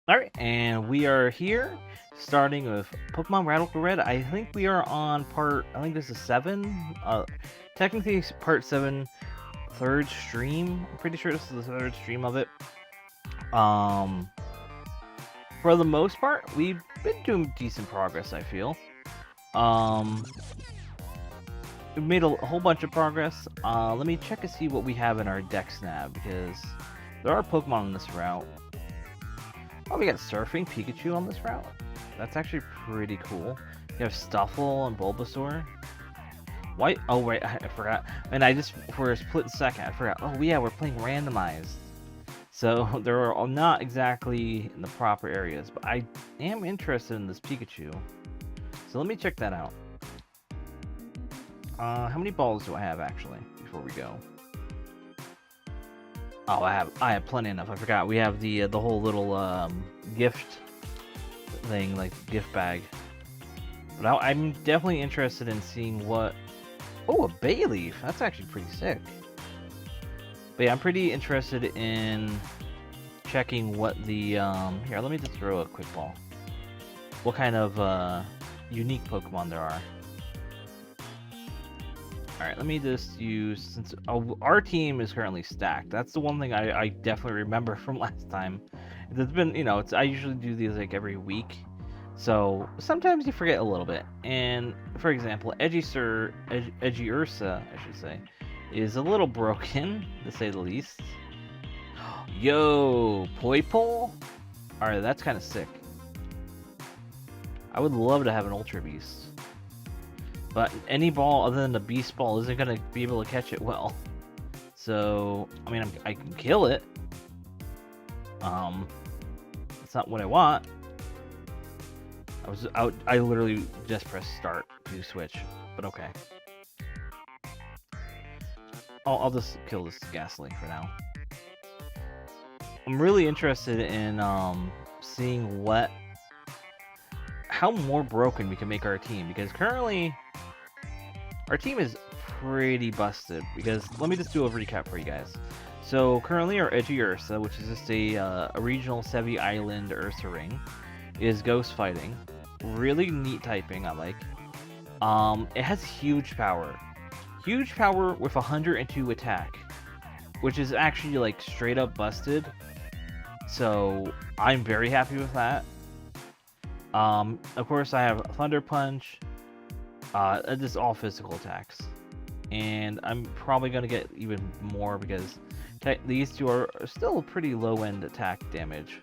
Alright, and we are here starting with Pokemon Radical Red. I think we are on I think this is 7. Technically it's part 7, third stream. I'm pretty sure this is the third stream of it. For the most part, we've been doing decent progress, I feel. We've made a whole bunch of progress. Let me check to see what we have in our Dex nav, because there are Pokemon on this route. Oh, we got Surfing Pikachu on this route. That's actually pretty cool. You have Stuffle and Bulbasaur. Why? Oh, wait, I forgot. And I just, for a split second, I forgot. Oh, yeah, we're playing randomized. So they're all not exactly in the proper areas, but I am interested in this Pikachu. So let me check that out. How many balls do I have, actually, before we go? Oh, I have plenty enough. I forgot. We have the whole little gift thing, like gift bag. But I'm definitely interested in seeing what. Oh, a Bayleaf. That's actually pretty sick. But yeah, I'm pretty interested in checking what the here. Let me just throw a quick ball. What kind of unique Pokemon there are. Alright, let me just use, since our team is currently stacked. That's the one thing I definitely remember from last time. It's been, I usually do these like every week. So sometimes you forget a little bit. And for example, Edgy Ursa, I should say, is a little broken, to say the least. Yo, Poipole? Alright, that's kind of sick. I would love to have an Ultra Beast. But any ball other than the Beast Ball isn't going to be able to catch it well. So, I mean, I can kill it. It's not what I want. I literally just pressed start to switch, but okay. I'll just kill this Ghastly for now. I'm really interested in seeing how more broken we can make our team, because currently our team is pretty busted. Because let me just do a recap for you guys. So currently our Edgy Ursa, which is just a regional Sevi Island Ursa ring, is ghost fighting. Really neat typing, I like. It has huge power. Huge power with 102 attack, which is actually like straight up busted. So I'm very happy with that. Of course I have Thunder Punch. Just all physical attacks. And I'm probably going to get even more because these two are still pretty low-end attack damage.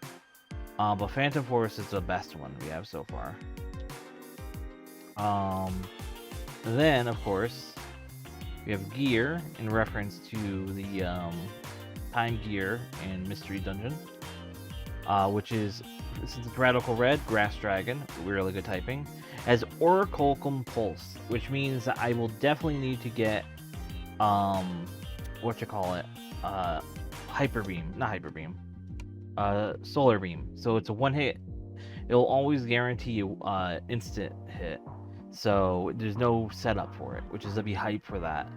But Phantom Force is the best one we have so far. Then, of course, we have Gear in reference to the Time Gear in Mystery Dungeon. Which is, since it's Radical Red, Grass Dragon, really good typing. Has Orichalcum Pulse, which means that I will definitely need to get, Hyper Beam, not Hyper Beam, Solar Beam. So it's a one hit. It'll always guarantee you instant hit. So there's no setup for it, which is to be hyped for that.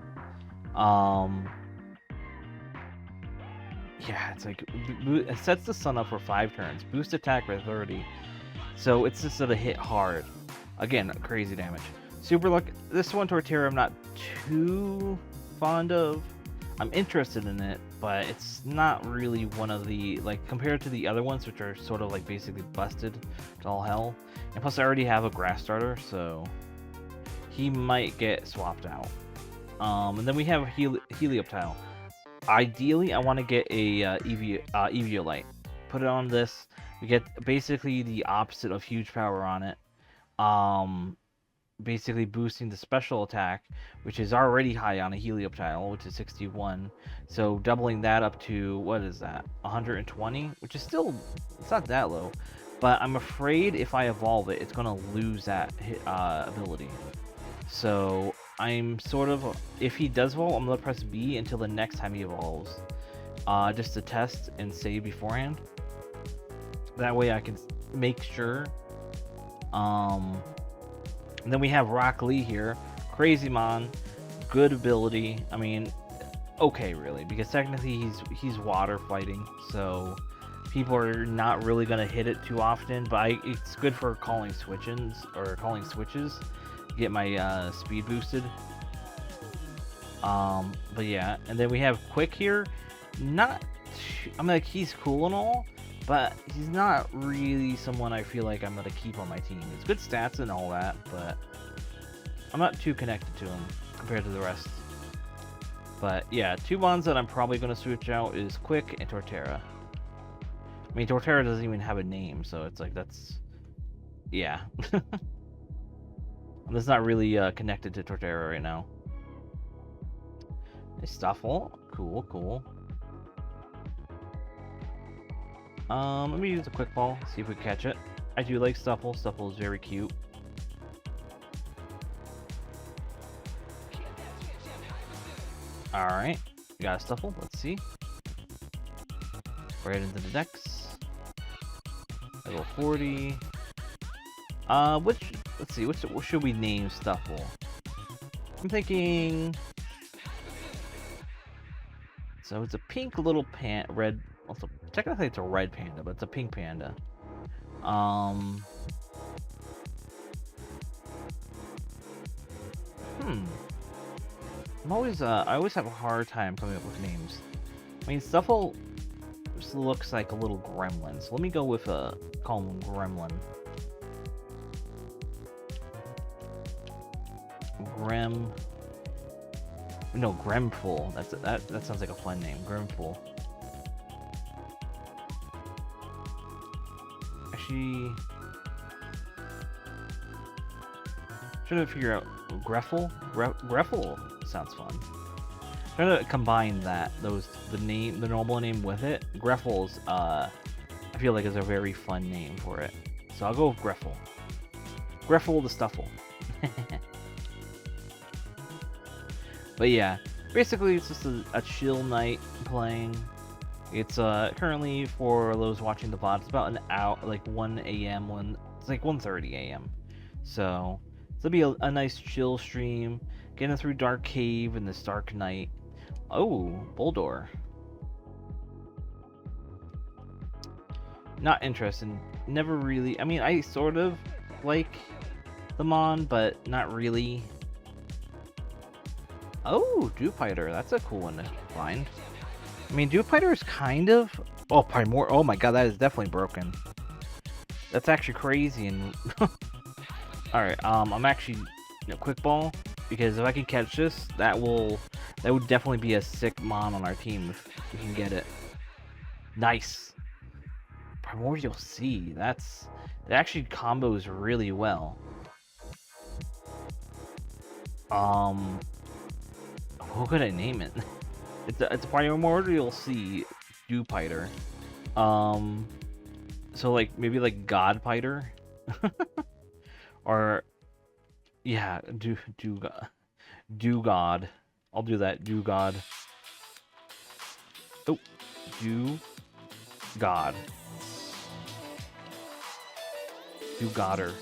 Yeah, it's like, it sets the sun up for 5 turns, boost attack by 30. So it's just gonna hit hard. Again, crazy damage. Super Luck, this one Torterra I'm not too fond of. I'm interested in it, but it's not really one of the, like, compared to the other ones, which are sort of like basically busted to all hell. And plus I already have a Grass Starter, so he might get swapped out. And then we have Helioptile. Ideally, I want to get a Eviolite. Put it on this. We get basically the opposite of huge power on it. Basically boosting the special attack, which is already high on a Helioptile, which is 61. So doubling that up to, what is that, 120? Which is still, it's not that low. But I'm afraid if I evolve it, it's going to lose that ability. So I'm sort of, if he does evolve, I'm going to press B until the next time he evolves. Just to test and save beforehand. That way I can make sure. And then we have Rock Lee here. Crazy Mon. Good ability. I mean, okay, really. Because technically he's water fighting. So people are not really gonna hit it too often, but it's good for calling switches. Get my speed boosted. But yeah, and then we have Quick here. I'm like, he's cool and all, but he's not really someone I feel like I'm gonna keep on my team. It's good stats and all that, but I'm not too connected to him compared to the rest. But yeah, two bonds that I'm probably gonna switch out is Quick and Torterra. I mean, Torterra doesn't even have a name, so it's like, that's... yeah. I'm just not really connected to Torterra right now. Stuffle. Cool, cool. Let me use a quick ball, see if we can catch it. I do like Stuffle. Stuffle is very cute. Alright, we got a Stuffle. Let's see. Right into the decks. Level 40. Let's see, what should we name Stuffle? I'm thinking... So it's a pink little red... Also, technically it's a red panda, but it's a pink panda. I'm always, I always have a hard time coming up with names. I mean, Stuffle just looks like a little gremlin, so let me go with call him Gremlin. No, Gremful. That sounds like a fun name. Gremful. Actually, trying to figure out Greffel. Greffel sounds fun. Trying to combine the normal name with it. Greffel's I feel like is a very fun name for it. So I'll go with Greffel. Greffel the Stuffle. But yeah, basically it's just a chill night playing. It's currently, for those watching the VOD, it's about an hour, like 1 a.m. It's like 1:30 a.m. So it'll be a nice chill stream, getting through Dark Cave in this dark night. Oh, Bulldor. Not interested. Never really. I mean, I sort of like the Mon, but not really. Oh, Dewpider. That's a cool one to find. I mean, Dewpider is kind of... Oh, Primordial. Oh my god, that is definitely broken. That's actually crazy. And alright, I'm actually... quick ball. Because if I can catch this, that would definitely be a sick Mon on our team if we can get it. Nice. Primordial Sea. It actually combos really well. What could I name it? It's a Primordial Sea Dewpider. So like maybe like Godpider, or yeah, Dewgod. I'll do that. Dewgod. Oh, Dewgod. Dewgodder.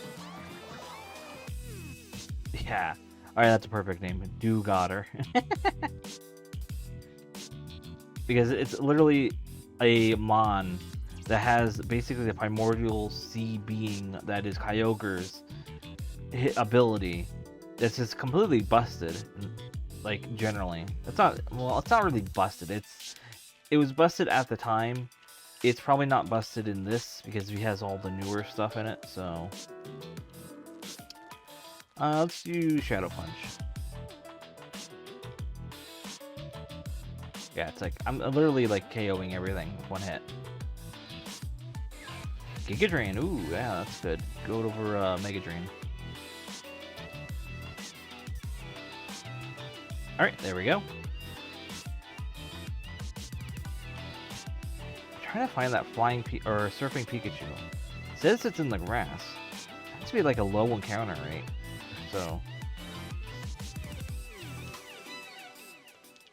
Yeah. Alright, that's a perfect name. Dewgodder. Because it's literally a Mon that has basically the Primordial Sea being that is Kyogre's ability. That's just completely busted. Like, generally. It's not really busted. It was busted at the time. It's probably not busted in this because he has all the newer stuff in it, so... let's do Shadow Punch. Yeah, it's like, I'm literally like KOing everything with one hit. Giga Drain, ooh, yeah, that's good. Go over Mega Drain. Alright, there we go. I'm trying to find that flying or surfing Pikachu. It says it's in the grass. It has to be like a low encounter rate. So,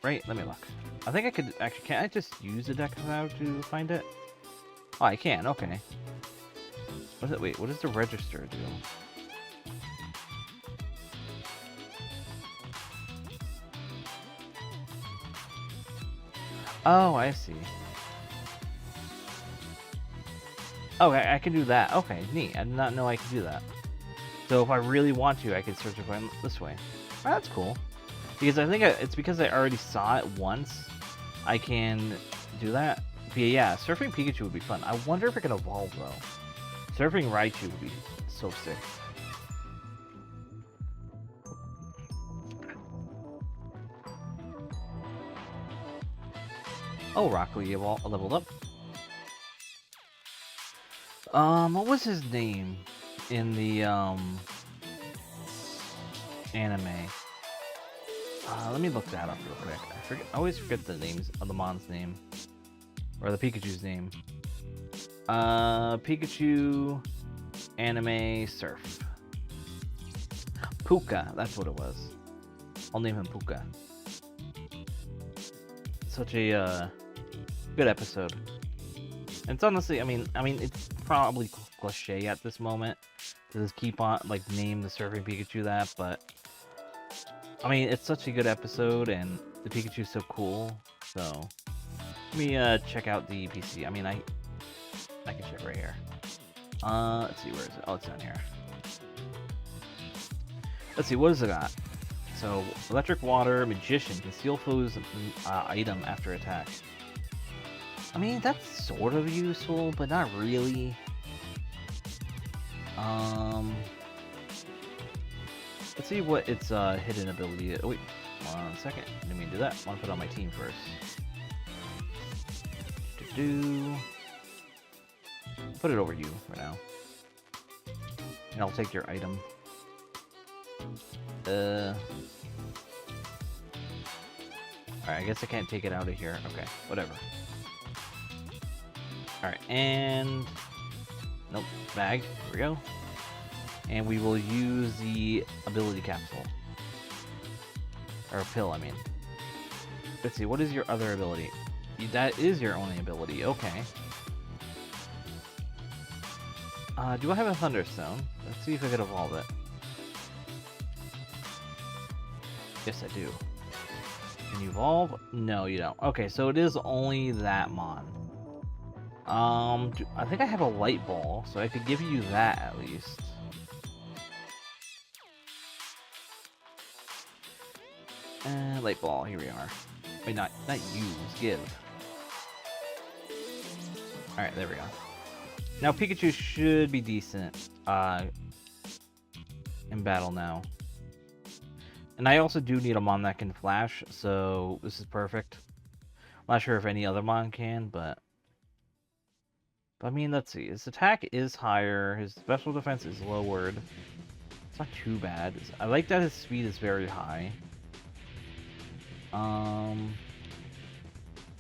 right, let me look. I think I could actually, can I just use the deck now to find it? Oh, I can, okay. What is it? Wait, what does the register do? Oh, I see. Okay, I can do that. Okay, neat. I did not know I could do that. So if I really want to, I can search it this way. Oh, that's cool. Because I think it's because I already saw it once. I can do that. But yeah, surfing Pikachu would be fun. I wonder if it can evolve though. Surfing Raichu would be so sick. Oh, Rock Lee leveled up. What was his name in the anime? Let me look that up real quick. I always forget the names of the Mon's name or the Pikachu's name. Pikachu anime surf. Puka, that's what it was. I'll name him Puka. Such a good episode. And it's honestly, I mean, it's probably cliche at this moment to just keep on name the surfing Pikachu that, but I mean, it's such a good episode, and the Pikachu's so cool. So let me check out the PC. I mean, I can check right here. Let's see, where is it? Oh, it's down here. Let's see, what does it got? So, Electric Water, Magician, Conceal Foe's item after attack. I mean, that's sort of useful, but not really. Let's see what its hidden ability is. Oh, wait, 1 second. Let me do that. I want to put it on my team first. Put it over you for now. And I'll take your item. Alright, I guess I can't take it out of here. Okay, whatever. Alright, and... Nope, bag. Here we go. And we will use the ability capsule. Or pill, I mean. Let's see, what is your other ability? That is your only ability, okay. Do I have a Thunderstone? Let's see if I can evolve it. Yes, I do. Can you evolve? No, you don't. Okay, so it is only that Mon. I think I have a Light Ball, so I could give you that at least. Light Ball, here we are. Wait, not use, give. Alright, there we go. Now Pikachu should be decent in battle now. And I also do need a Mon that can flash, so this is perfect. I'm not sure if any other Mon can, but I mean, let's see. His attack is higher, his special defense is lowered. It's not too bad. I like that his speed is very high.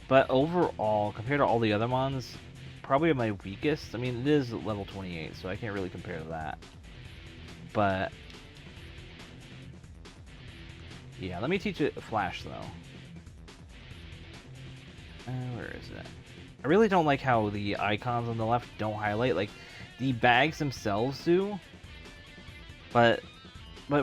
But overall, compared to all the other Mons, probably my weakest. I mean, it is level 28, so I can't really compare to that. But yeah, let me teach it Flash, though. Where is it? I really don't like how the icons on the left don't highlight. Like, the bags themselves do. But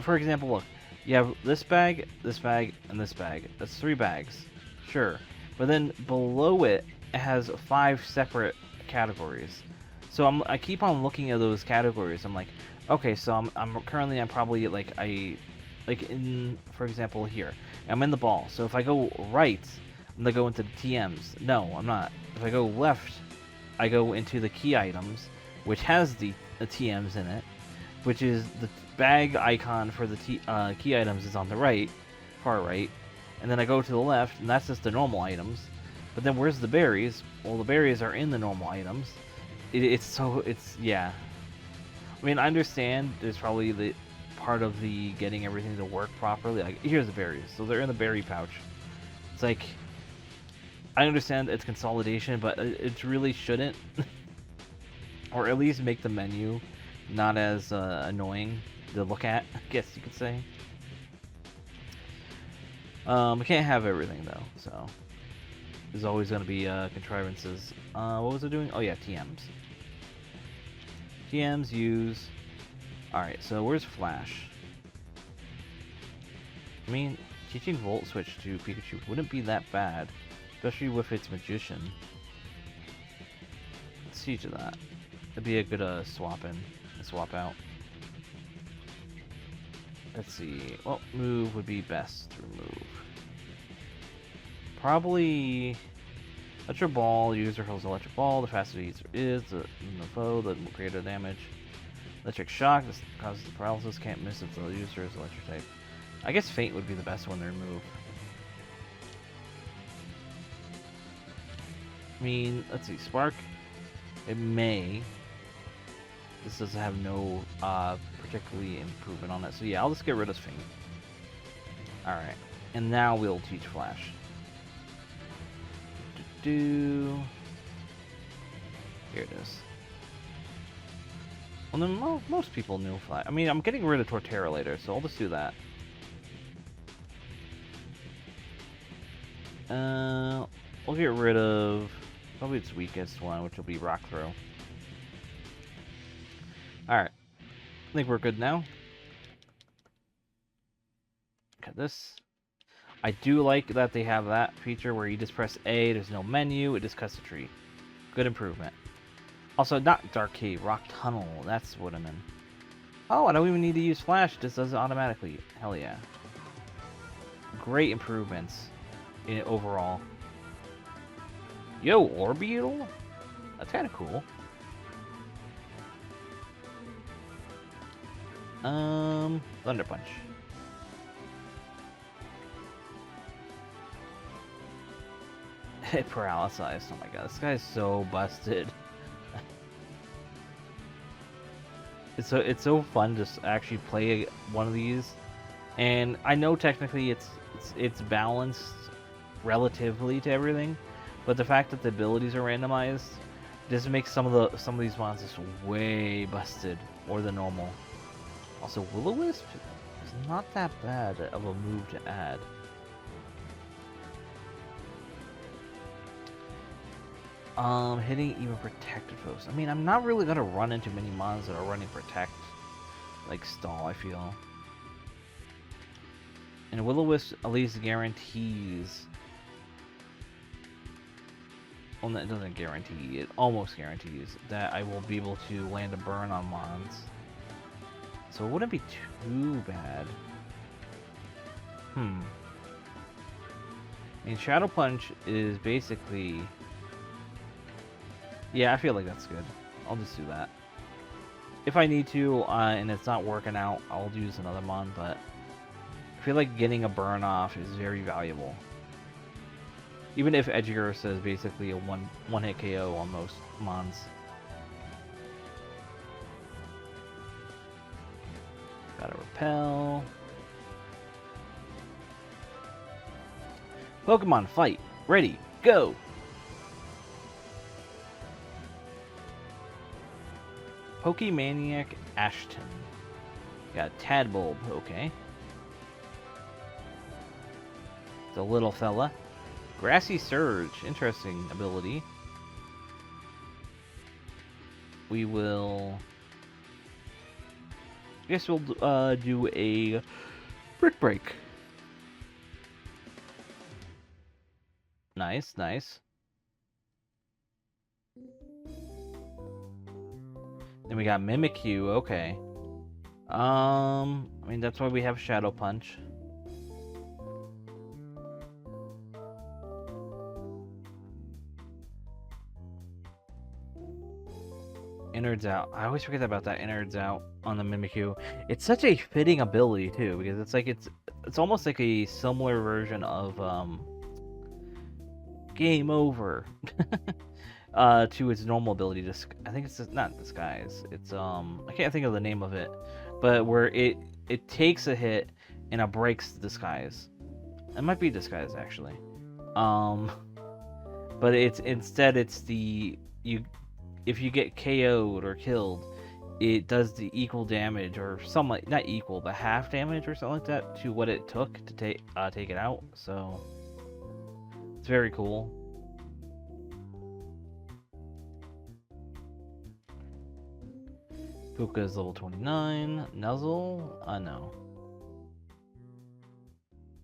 for example, look. You have this bag, and this bag. That's 3 bags. Sure. But then below it, it has 5 separate categories. So I keep on looking at those categories. I'm like, okay, so I'm probably for example here, I'm in the ball. So if I go right, I'm gonna go into the TMs. No, I'm not. If I go left, I go into the key items, which has the TMs in it, which is the bag icon for the key items is on the right, far right, and then I go to the left, and that's just the normal items. But then where's the berries? Well, the berries are in the normal items. Yeah. I mean, I understand there's probably the part of the getting everything to work properly. Like, here's the berries, so they're in the berry pouch. It's like, I understand it's consolidation, but it really shouldn't. Or at least make the menu not as annoying to look at, I guess you could say. We can't have everything though, so there's always going to be contrivances. What was it doing? Oh yeah, TMs. TMs use. Alright, so where's Flash? I mean, teaching Volt Switch to Pikachu wouldn't be that bad, especially with its Magician. Let's teach it that. It'd be a good swap out. Let's see. Well, move would be best to remove. Probably electric ball. User holds electric ball. The faster the user is, the foe, the greater damage. Electric shock. This causes the paralysis. Can't miss if the user is electric type. I guess faint would be the best one to remove. I mean, let's see. Spark. It may. This doesn't have no particularly improvement on it. So yeah, I'll just get rid of Faint. Alright. And now we'll teach Flash. Here it is. Well, then most people knew Flash. I mean, I'm getting rid of Torterra later, so I'll just do that. We'll get rid of probably its weakest one, which will be Rock Throw. Alright. I think we're good now. Look at this. I do like that they have that feature where you just press A, there's no menu, it just cuts the tree. Good improvement. Also, not Dark Cave, Rock Tunnel, that's what I'm in. Oh, I don't even need to use Flash, it just does it automatically. Hell yeah. Great improvements in it overall. Yo, Orbeetle? That's kind of cool. Thunder Punch. Paralyzed. Oh my god, this guy's so busted. It's so fun to actually play one of these, and I know technically it's balanced relatively to everything, but the fact that the abilities are randomized just makes some of these monsters way busted more than normal. Also, Will-O-Wisp is not that bad of a move to add. Hitting even protected foes. I mean, I'm not really gonna run into many mons that are running protect, like Stall, I feel. And Will-O-Wisp at least guarantees. Well, it doesn't guarantee, it almost guarantees that I will be able to land a burn on mons. So it wouldn't be too bad. I mean, Shadow Punch is basically... Yeah, I feel like that's good. I'll just do that. If I need to, and it's not working out, I'll use another mon, but I feel like getting a burn off is very valuable. Even if Edgegarth is basically a one-hit KO on most mons. Gotta repel. Pokemon fight. Ready. Go. Pokemaniac Ashton. Got Tadbulb. Okay. The little fella. Grassy Surge. Interesting ability. We will... I guess we'll do a Brick Break. Nice, nice. Then we got Mimikyu, okay. I mean, that's why we have Shadow Punch. Innards Out. I always forget about that Innards Out on the Mimikyu. It's such a fitting ability too, because it's like it's almost like a similar version of Game Over to its normal ability. I think it's not Disguise. It's I can't think of the name of it, but where it takes a hit and it breaks Disguise. It might be Disguise actually. But it's the if you get KO'd or killed, it does the equal damage or somewhat, not equal, but half damage or something like that to what it took to take it out. So it's very cool. Puka is level 29. Nuzzle? No.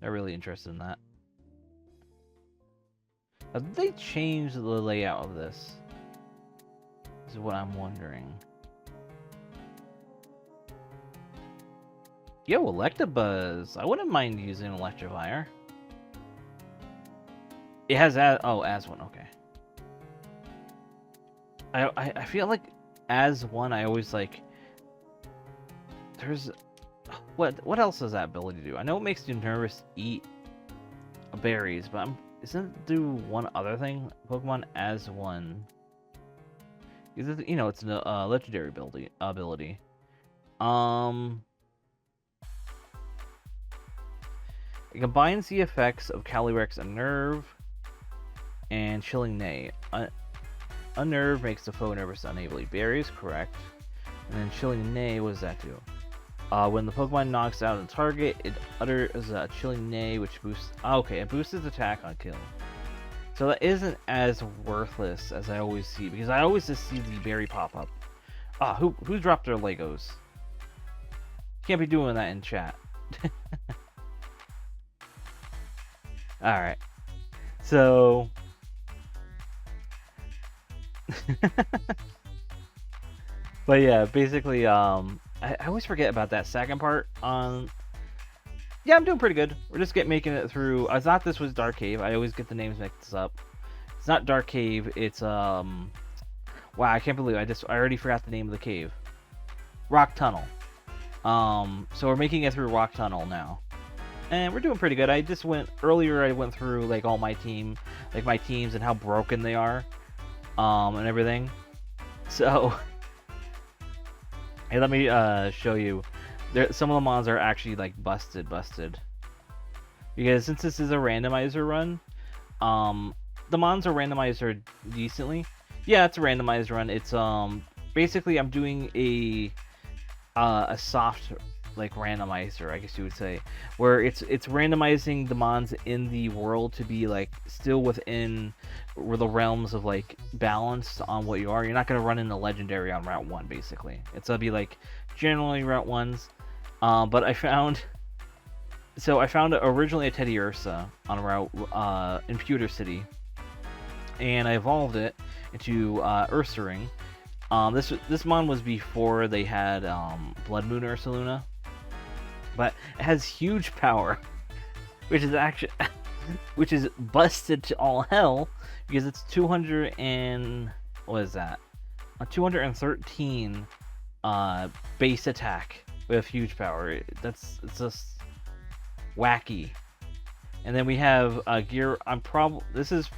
Not really interested in that. Did they change the layout of this? is what I'm wondering. Yo, Electabuzz. I wouldn't mind using Electivire. It has as one. Okay. I feel like as one, I always like. There's what else does that ability do? I know it makes you nervous eat berries, but doesn't it do one other thing? Pokemon as one. Is it, it's a legendary ability. It combines the effects of Calyrex Unnerve and Chilling Neigh. Unnerve makes the foe nervous and unable to eat berries, correct. And then Chilling Neigh, what does that do? When the Pokemon knocks out a target, it utters a Chilling Neigh, which boosts... okay, it boosts its attack on kill. So that isn't as worthless as I always see, because I always just see the berry pop up. Who dropped their Legos? Can't be doing that in chat. Alright. So... but yeah, basically, I always forget about that second part. Yeah, I'm doing pretty good. We're just making it through. I thought this was Dark Cave. I always get the names mixed up. It's not Dark Cave. It's wow, I can't believe I already forgot the name of the cave. Rock Tunnel. So we're making it through Rock Tunnel now, and we're doing pretty good. I went through like all my teams and how broken they are, and everything. So. Hey, let me show you. Some of the mons are actually like busted. Because since this is a randomizer run, the mons are randomized decently. Yeah, it's a randomized run. It's basically I'm doing a soft like randomizer, I guess you would say, where it's randomizing the mons in the world to be like still within the realms of like balance on what you are. You're not gonna run into legendary on Route 1 basically. It's gonna be like generally Route 1s. But I found originally a Teddy Ursa on a route in Pewter City, and I evolved it into Ursaring. This mon was before they had Blood Moon Ursaluna, but it has huge power, which is busted to all hell because it's 200 and what is that? A 213 base attack with huge power. It's just wacky. And then we have gear. This is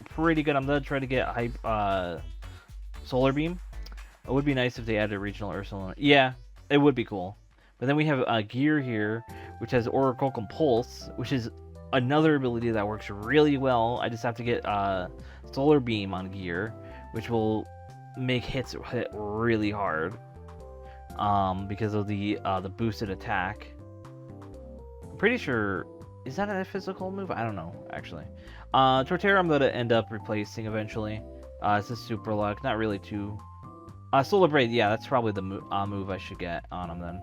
pretty good. I'm gonna try to get hype Solar Beam. It would be nice if they added regional Ursaluna. Yeah, it would be cool. But then we have gear here, which has Oracle Compulse, which is another ability that works really well. I just have to get Solar Beam on gear, which will make hits hit really hard. Because of the boosted attack. I'm pretty sure, is that a physical move? I don't know, actually. Torterra I'm gonna end up replacing eventually. It's a Super Luck, not really too. Solar Braid, yeah, that's probably the move I should get on him then.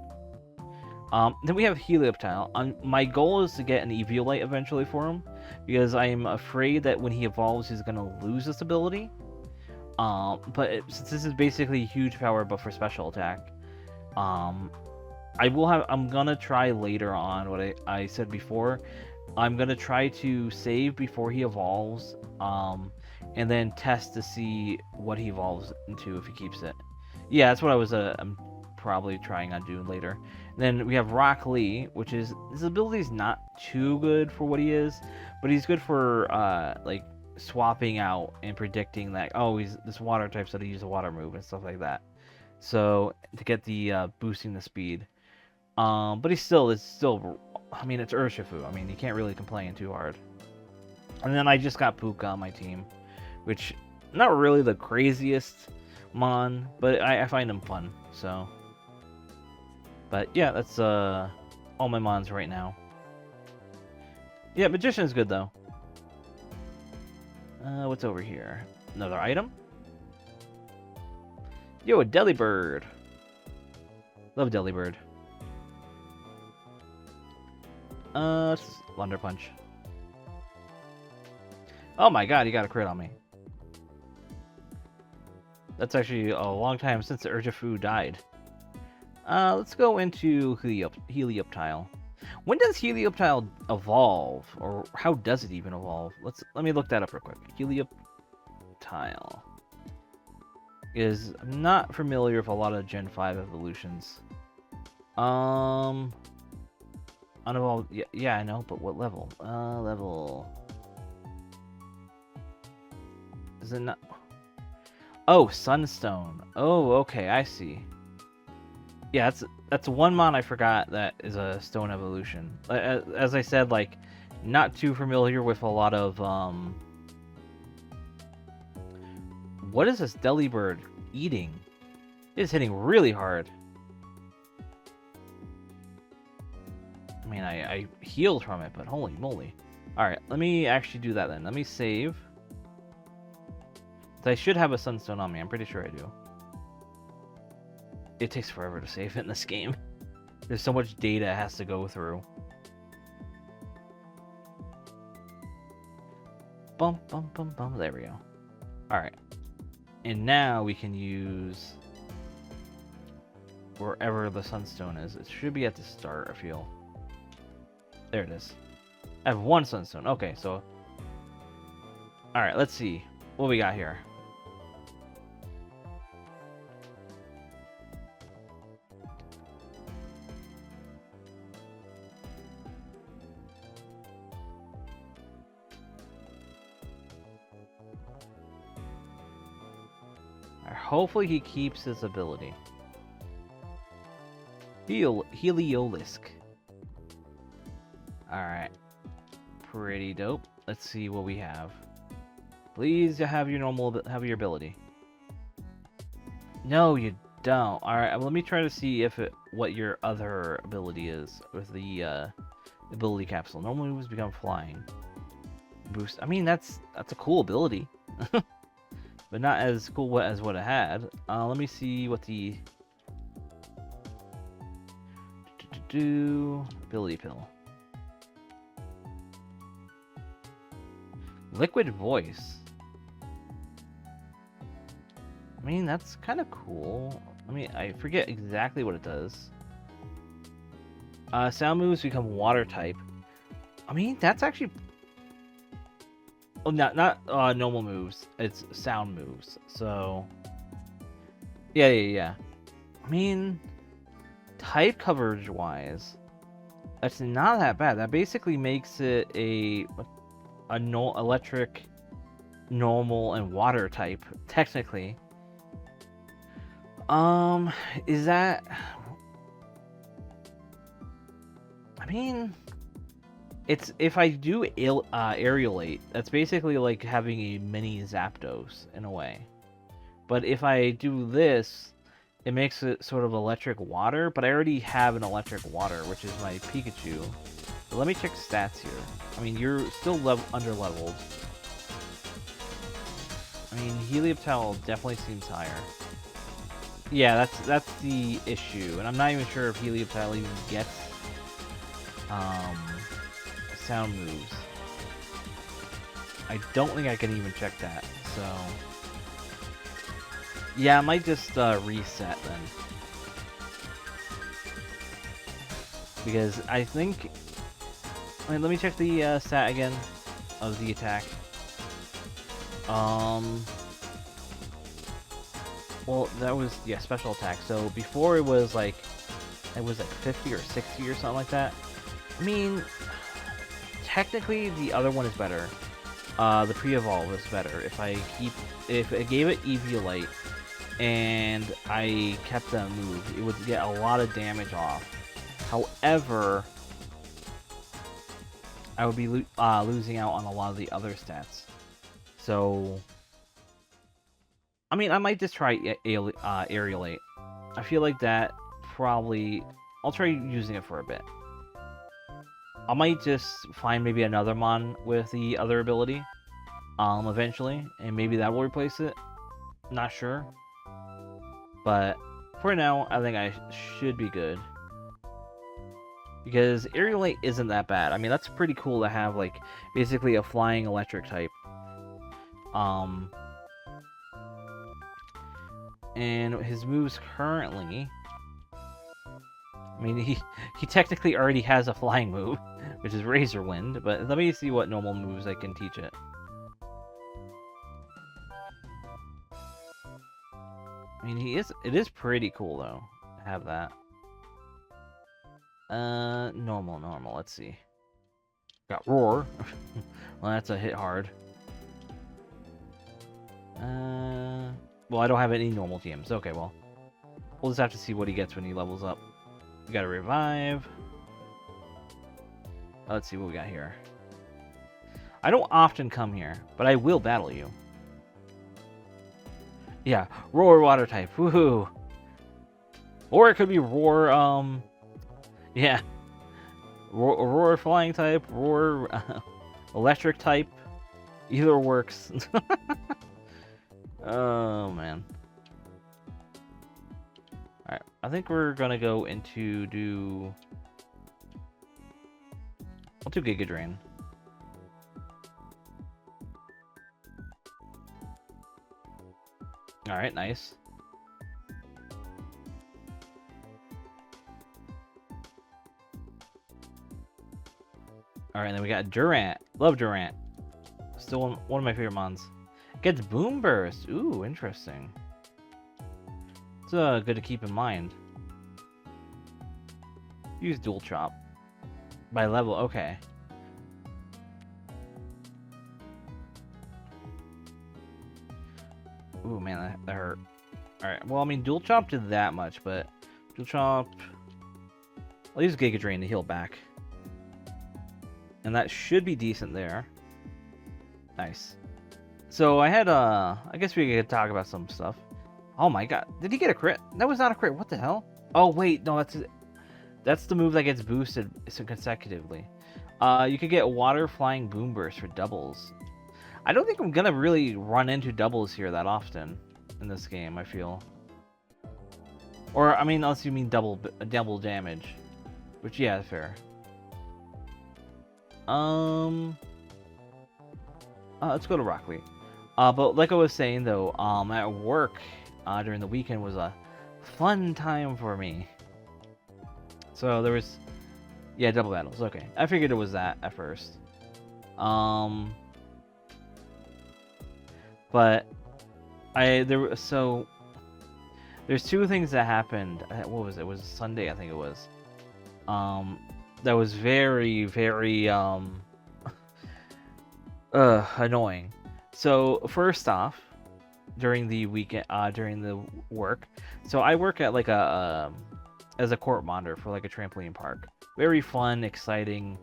Then we have Helioptile. My goal is to get an Eviolite eventually for him, because I'm afraid that when he evolves, he's gonna lose this ability. Since this is basically huge power, but for special attack. I'm gonna try later on what I said before. I'm gonna try to save before he evolves, and then test to see what he evolves into if he keeps it. Yeah, that's what I'm probably trying on doing later. Then we have Rock Lee, which is, his ability is not too good for what he is, but he's good for like swapping out and predicting that he's this water type, so to use a water move and stuff like that. So to get the boosting the speed, but it's still, I mean, it's Urshifu. I mean, you can't really complain too hard. And then I just got Puka on my team, which not really the craziest mon, but I find him fun. So, but yeah, that's all my mons right now. Yeah, Magician is good though. What's over here? Another item. Yo, a Delibird. Love Delibird. Thunder Punch. Oh my god, he got a crit on me. That's actually a long time since the Urgifu died. Let's go into Helioptile. When does Helioptile evolve, or how does it even evolve? Let me look that up real quick. Helioptile. I'm not familiar with a lot of Gen 5 evolutions. Unevolved. Yeah, I know, but what level? Level. Is it not? Oh, Sunstone. Oh, okay, I see. Yeah, that's one mon I forgot that is a stone evolution. As I said, like, not too familiar with a lot of What is this Delibird eating? It is hitting really hard. I mean, I healed from it, but holy moly. Alright, let me actually do that then. Let me save. I should have a Sunstone on me. I'm pretty sure I do. It takes forever to save it in this game. There's so much data it has to go through. Bump, bump, bump, bump. There we go. Alright. And now we can use wherever the Sunstone is. It should be at the start, I feel. There it is. I have one Sunstone. Okay, so... Alright, let's see what we got here. Hopefully he keeps his ability. Heliolisk. Alright. Pretty dope. Let's see what we have. Please have your ability. No, you don't. Alright, let me try to see what your other ability is with the ability capsule. Normal moves become flying. Boost. I mean, that's a cool ability. But not as cool as what it had. Let me see what the... Ability pill. Liquid voice. I mean, that's kind of cool. I mean, I forget exactly what it does. Sound moves become water type. I mean, that's actually... Oh, not normal moves. It's sound moves. So, yeah. I mean, type coverage wise, that's not that bad. That basically makes it a electric, normal, and water type technically. Is that? I mean. If I do aerialate, that's basically like having a mini Zapdos in a way. But if I do this, it makes it sort of electric water, but I already have an electric water, which is my Pikachu. But let me check stats here. I mean, you're still under-leveled. I mean, Helioptile definitely seems higher. Yeah, that's the issue, and I'm not even sure if Helioptile even gets sound moves. I don't think I can even check that, so... Yeah, I might just reset then. Because I think... I mean, let me check the stat again of the attack. Well, that was, yeah, special attack. So before it was like 50 or 60 or something like that. I mean... Technically, the other one is better. The pre-evolve is better. If I gave it Eviolite and I kept that move, it would get a lot of damage off. However, I would be losing out on a lot of the other stats. So, I mean, I might just try Aerialate. I feel like that probably... I'll try using it for a bit. I might just find maybe another mon with the other ability, eventually, and maybe that will replace it. Not sure. But for now, I think I should be good. Because Aerialate isn't that bad. I mean, that's pretty cool to have, like, basically a flying electric type. And his moves currently... I mean, he technically already has a flying move, which is Razor Wind, but let me see what normal moves I can teach it. I mean, it is pretty cool, though, to have that. Normal, let's see. Got Roar. Well, that's a hit hard. Well, I don't have any normal TMs. Okay, well. We'll just have to see what he gets when he levels up. We got a Revive. Let's see what we got here. I don't often come here, but I will battle you. Yeah, Roar Water type. Woohoo! Or it could be Roar, yeah. Roar Flying type, Roar Electric type. Either works. Oh, man. Alright, I think we're gonna go into I'll do Giga Drain. Alright, nice. Alright, then we got Durant. Love Durant. Still one of my favorite mons. Gets Boom Burst. Ooh, interesting. It's good to keep in mind. Use Dual Chop. By level, okay. Ooh, man, that hurt. Alright, well, I mean, Dual Chop did that much, but... Dual Chop... I'll use Giga Drain to heal back. And that should be decent there. Nice. So, I had, I guess we could talk about some stuff. Oh my god, did he get a crit? That was not a crit, what the hell? Oh, wait, no, that's the move that gets boosted consecutively. You could get Water Flying Boom Burst for doubles. I don't think I'm gonna really run into doubles here that often in this game, I feel. Or, I mean, unless you mean double damage. Which, yeah, fair. Let's go to Rockly. But like I was saying, though, at work during the weekend was a fun time for me. So there was, yeah, double battles. Okay, I figured it was that at first. But there's two things that happened. What was it? It was Sunday, I think it was. That was very, very annoying. So first off, during the weekend, during the work, so I work at like as a court monitor for like a trampoline park. Very fun, exciting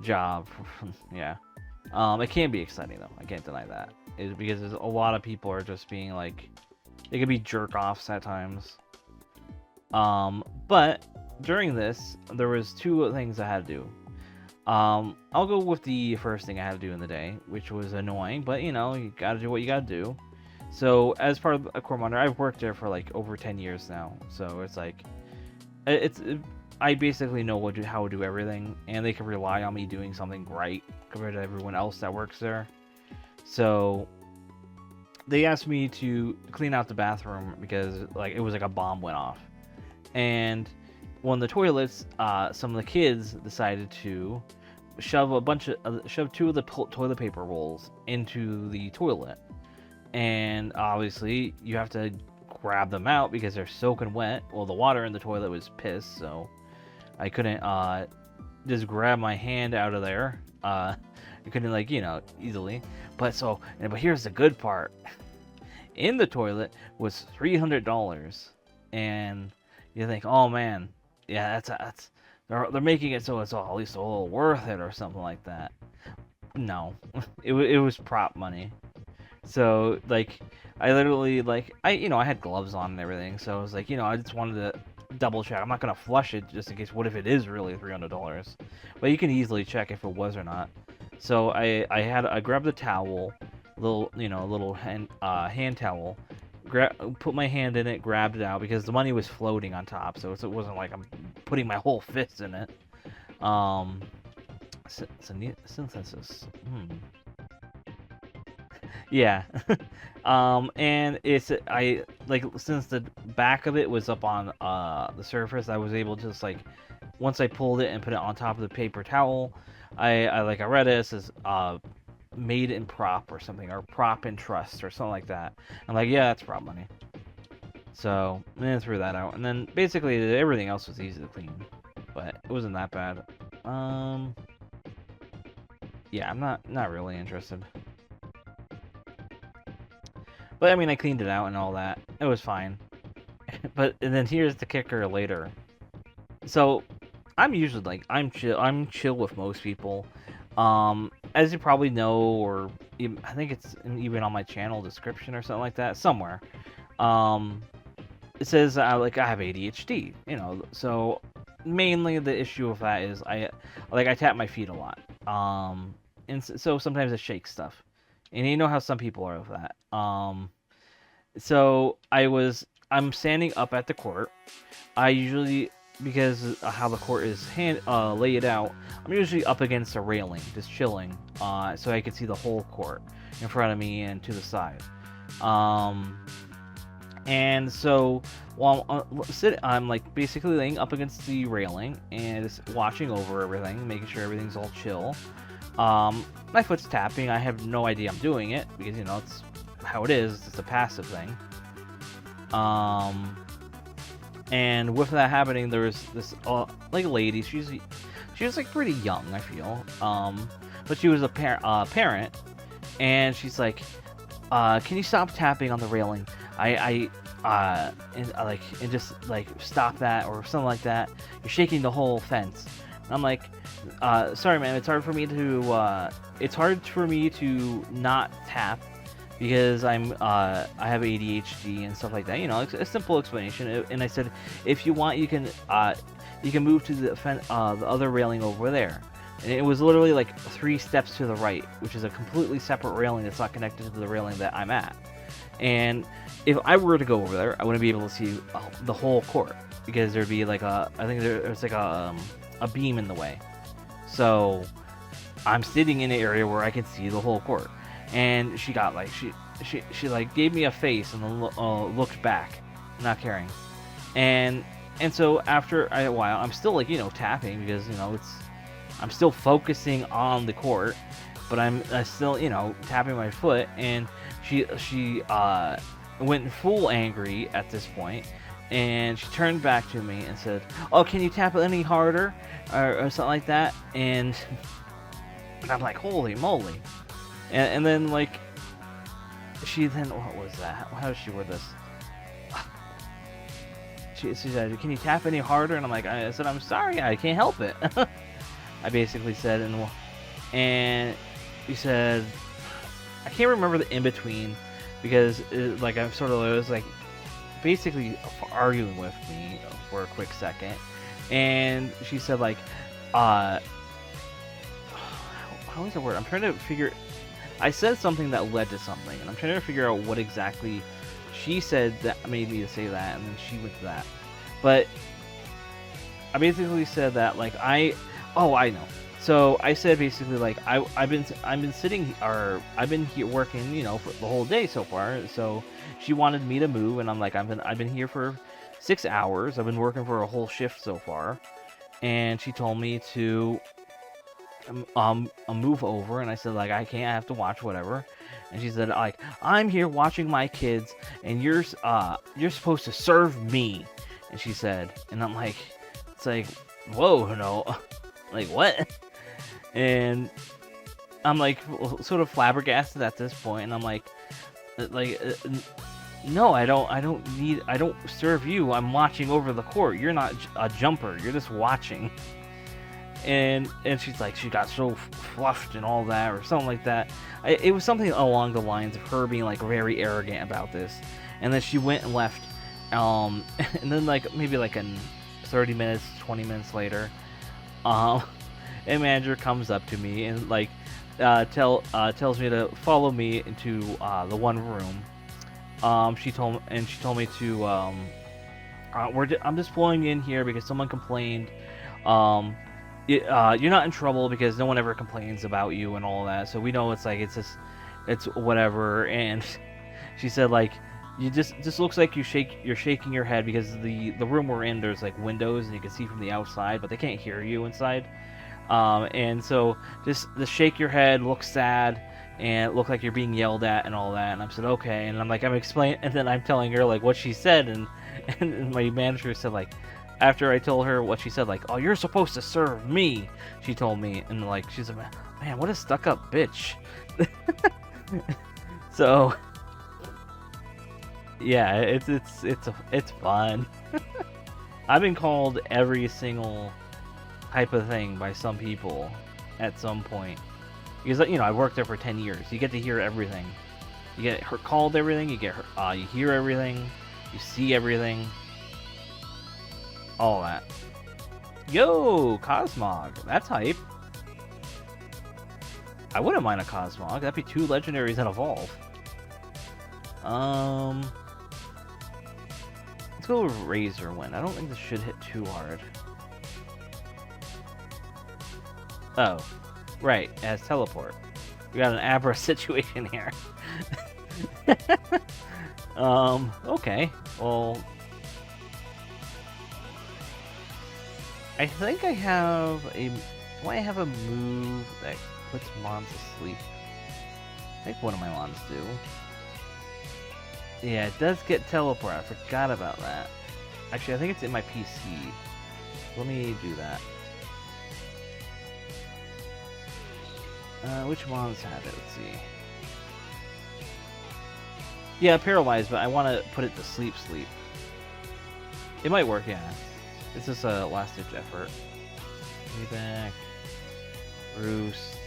job. Yeah. It can be exciting though. I can't deny that. It's because a lot of people are just being like, they could be jerk offs at times. But during this, there was two things I had to do. I'll go with the first thing I had to do in the day, which was annoying, but you know, you gotta do what you gotta do. So as part of a court monitor, I've worked there for like over 10 years now. So it's like, I basically know how to do everything, and they can rely on me doing something right compared to everyone else that works there. So they asked me to clean out the bathroom because like it was like a bomb went off, and one of the toilets, some of the kids decided to shove two of the toilet paper rolls into the toilet, and obviously you have to grab them out because they're soaking wet. Well, the water in the toilet was piss, so I couldn't just grab my hand out of there. I couldn't, like, you know, easily. But here's the good part. In the toilet was $300, and you think, oh man, yeah, that's they're making it so it's at least a little worth it or something like that. No, it was prop money. So like, I literally I had gloves on and everything, so I was like, I just wanted to double check. I'm not gonna flush it just in case. What if it is really $300? But you can easily check if it was or not. So I grabbed the towel, little hand towel, put my hand in it, grabbed it out because the money was floating on top, so it wasn't like I'm putting my whole fist in it. Synthesis. Yeah. And it's I like since the back of it was up on the surface, I was able to just like once I pulled it and put it on top of the paper towel, I read it as made in prop or something, or prop in trust or something like that. I'm like, yeah, that's prop money. So then I threw that out, and then basically everything else was easy to clean, but it wasn't that bad. Um, yeah, I'm not really interested. But I mean, I cleaned it out and all that. It was fine. But and then here's the kicker later. So I'm usually like I'm chill with most people. As you probably know, or I think it's even on my channel description or something like that somewhere. Um, it says like I have ADHD, you know. So mainly the issue with that is I tap my feet a lot. And so sometimes it shakes stuff, and you know how some people are with that. So I'm standing up at the court. I usually, because how the court is laid out, I'm usually up against a railing, just chilling, so I can see the whole court in front of me and to the side. And so while I'm like basically laying up against the railing and just watching over everything, making sure everything's all chill. My foot's tapping. I have no idea I'm doing it because you know it's how it is. It's a passive thing. And with that happening, there was this like lady. She was like pretty young, I feel. But she was a parent, and she's like, "Can you stop tapping on the railing? And just like stop that or something like that. You're shaking the whole fence." And I'm like, "Sorry, ma'am. It's hard for me to not tap." Because I have ADHD and stuff like that. You know, it's a simple explanation. And I said, if you want, you can move to the other railing over there. And it was literally like 3 steps to the right, which is a completely separate railing that's not connected to the railing that I'm at. And if I were to go over there, I wouldn't be able to see the whole court because there'd be like I think there's like a beam in the way. So I'm sitting in an area where I can see the whole court. And she got like she like gave me a face and then looked back, not caring. And so after a while, I'm still like tapping because I'm still focusing on the court, but I'm still tapping my foot. And she went full angry at this point, and she turned back to me and said, "Oh, can you tap it any harder?" or something like that. And I'm like, holy moly. And then, like, what was that? How does she word this? She said, "Can you tap any harder?" And I said, "I'm sorry, I can't help it." I basically said, and she said, I can't remember the in-between, because, it was, like, basically arguing with me for a quick second. And she said, like, how is the word? I'm trying to figure... I said something that led to something, and I'm trying to figure out what exactly she said that made me to say that, and then she went to that. But I basically said that, like, I know. So I said basically, like, I've been sitting, or I've been here working, for the whole day so far. So she wanted me to move, and I'm like, I've been here for 6 hours. I've been working for a whole shift so far, and she told me to move over. And I said, like, I can't, I have to watch whatever. And she said, like, I'm here watching my kids, and you're supposed to serve me. And she said, and I'm like, it's like, whoa, no, like, what? And I'm like, sort of flabbergasted at this point, and I'm like, no, I don't serve you. I'm watching over the court. You're not a jumper. You're just watching. And she's like, she got so fluffed and all that, or something like that. It was something along the lines of her being, like, very arrogant about this. And then she went and left. And then, like, maybe like in 30 minutes, 20 minutes later, a manager comes up to me and, like, tells me to follow me into the one room. She told me to I'm just pulling in here because someone complained. You're not in trouble because no one ever complains about you and all that. So we know it's just it's whatever. And she said like, you just looks like you're shaking your head because the room we're in, there's like windows and you can see from the outside, but they can't hear you inside. And so just shake your head, look sad, and look like you're being yelled at and all that. And I said okay, and I'm explaining, and then I'm telling her like what she said, and my manager said like, after I told her what she said, like, oh, you're supposed to serve me, she told me, and like she's like, man, what a stuck up bitch. So yeah, it's fun. I've been called every single type of thing by some people at some point, because I worked there for 10 years. You get to hear everything. You get called everything. You hear everything. You see everything. All that. Yo, Cosmog. That's hype. I wouldn't mind a Cosmog. That'd be 2 legendaries that evolve. Let's go with Razorwind. I don't think this should hit too hard. Oh, right. It has teleport. We got an Abra situation here. Okay. Well, I think I have a... Do I have a move that puts Mons to sleep? I think one of my Mons do. Yeah, it does get teleport. I forgot about that. Actually, I think it's in my PC. Let me do that. Which Mons have it? Let's see. Yeah, paralyzed, but I want to put it to sleep. It might work, yeah. It's just a last-ditch effort. Back. Roost.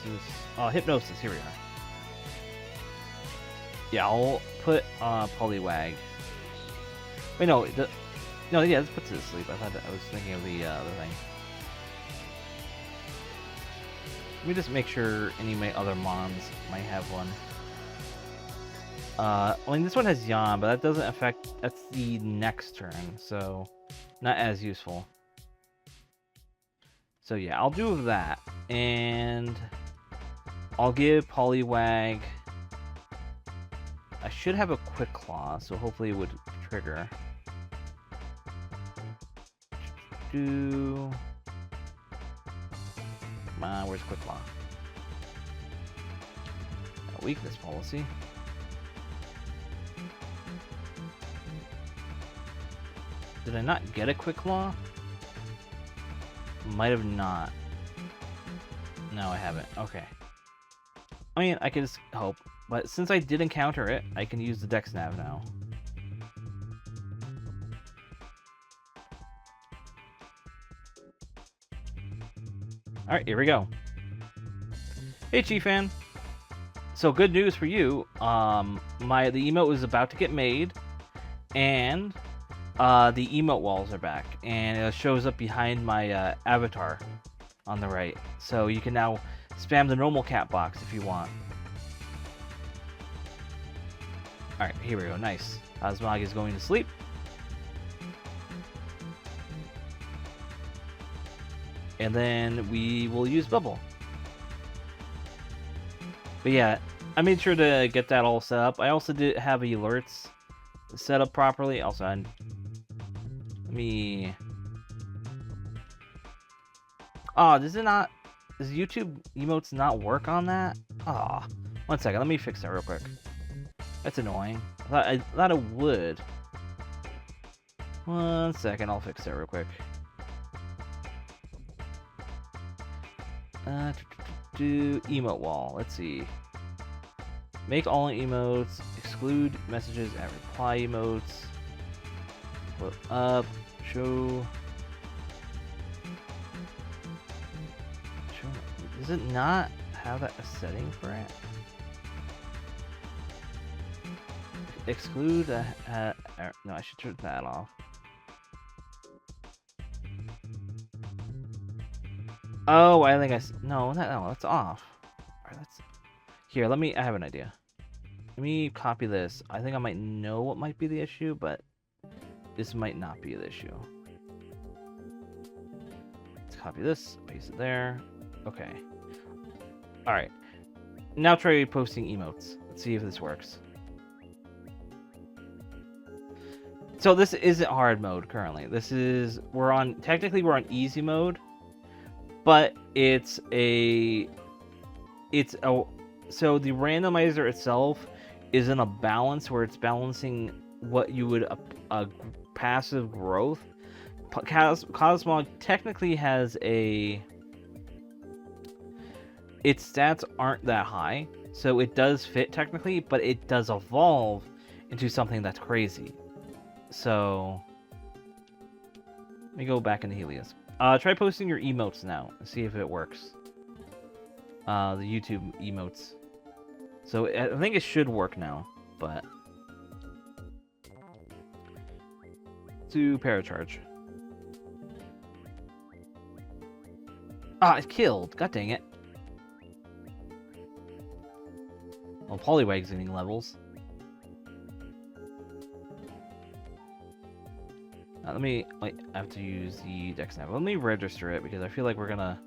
Hypnosis. Oh, Hypnosis. Here we are. Yeah, I'll put Poliwag. Wait, no. No, yeah, this puts it to sleep. I was thinking of the other thing. Let me just make sure any of my other Mons might have one. I mean, this one has Yawn, but that doesn't affect... That's the next turn, so... Not as useful. So yeah, I'll do that. And... I'll give Poliwag... I should have a Quick Claw, so hopefully it would trigger. Come on, where's Quick Claw? A weakness policy. Did I not get a Quick Claw? Might have not. No, I haven't. Okay. I mean, I can just hope. But since I did encounter it, I can use the Dex Nav now. Alright, here we go. Hey, Chiefan. So, good news for you. The emote is about to get made. And the emote walls are back. And it shows up behind my avatar on the right. So, you can now spam the normal cat box if you want. Alright, here we go. Nice. Cosmog is going to sleep. And then we will use Bubble. But yeah, I made sure to get that all set up. I also did have alerts set up properly. Also, let me... Oh, does YouTube emotes not work on that? Ah, 1 second. Let me fix that real quick. That's annoying. I thought it would. 1 second. I'll fix that real quick. Do emote wall. Let's see. Make all emotes. Exclude messages at reply emotes. Put up. Show. Does it not have a setting for it? Exclude. No, I should turn that off. Oh, I think no, that's off. Alright, here. I have an idea. Let me copy this. I think I might know what might be the issue, but this might not be the issue. Let's copy this, paste it there. Okay. Alright. Now try posting emotes. Let's see if this works. So this isn't hard mode currently. This is, technically we're on easy mode, but so the randomizer itself is in a balance where it's balancing what you would a passive growth. Cosmog technically has its stats aren't that high, so it does fit technically, but it does evolve into something that's crazy. So let me go back into Helios. Try posting your emotes now and see if it works. The YouTube emotes. So I think it should work now, but to paracharge. Ah, it's killed. God dang it. Well, Poliwag's getting levels. Let me, I have to use the Dex Nav. Let me register it because I feel like we're gonna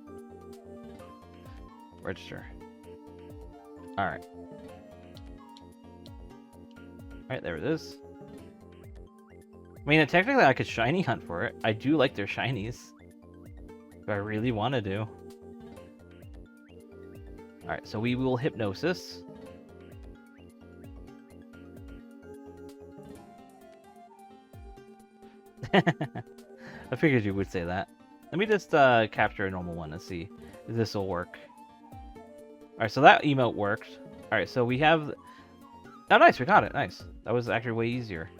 register. Alright. Alright, there it is. I mean, technically I could shiny hunt for it. I do like their shinies. If I really want to do. Alright, so we will Hypnosis. I figured you would say that. Let me just capture a normal one and see if this will work. Alright, so that emote worked. Alright, so we have... Oh, nice, we got it. Nice. That was actually way easier.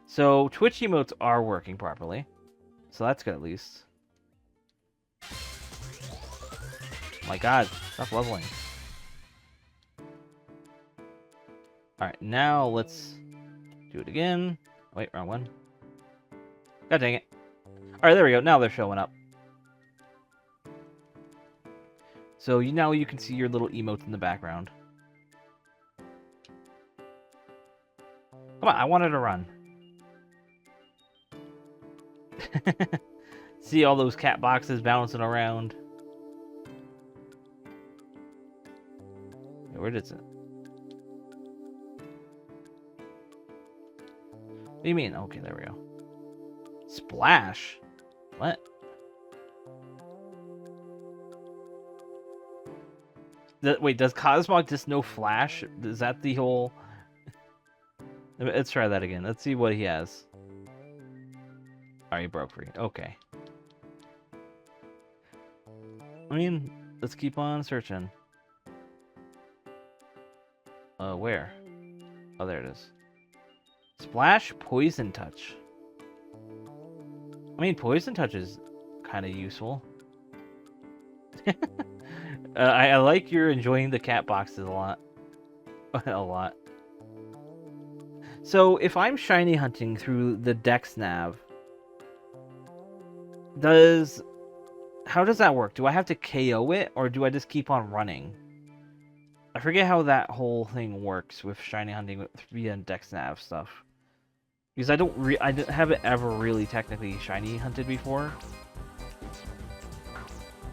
So, Twitch emotes are working properly. So that's good at least. My god, stop leveling. Alright, now let's do it again. Wait, wrong one. God dang it. Alright, there we go. Now they're showing up. So now you can see your little emotes in the background. Come on, I wanted to run. See all those cat boxes bouncing around. Where did it? What do you mean? Okay, there we go. Splash? What? Wait, does Cosmog just know Flash? Is that the whole... Let's try that again. Let's see what he has. Alright, he broke free. Okay. I mean, let's keep on searching. Where? Oh, there it is. Splash, Poison Touch. I mean, Poison Touch is kind of useful. I like you're enjoying the cat boxes a lot. A lot. So, if I'm shiny hunting through the Dex Nav, how does that work? Do I have to KO it, or do I just keep on running? I forget how that whole thing works with shiny hunting via Dex Nav stuff. Because I haven't ever really technically shiny hunted before.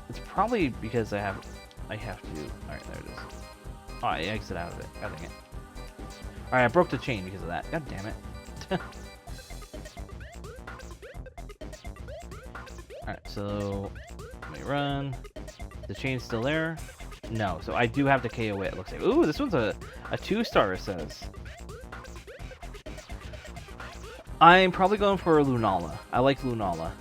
It's probably because I have to. Alright, there it is. Oh, I exit out of it. God dang it. Alright, I broke the chain because of that. God damn it. Alright, so let me run. The chain's still there. No, so I do have to KO it, looks like. Ooh, this one's a 2-star, it says. I'm probably going for Lunala. I like Lunala.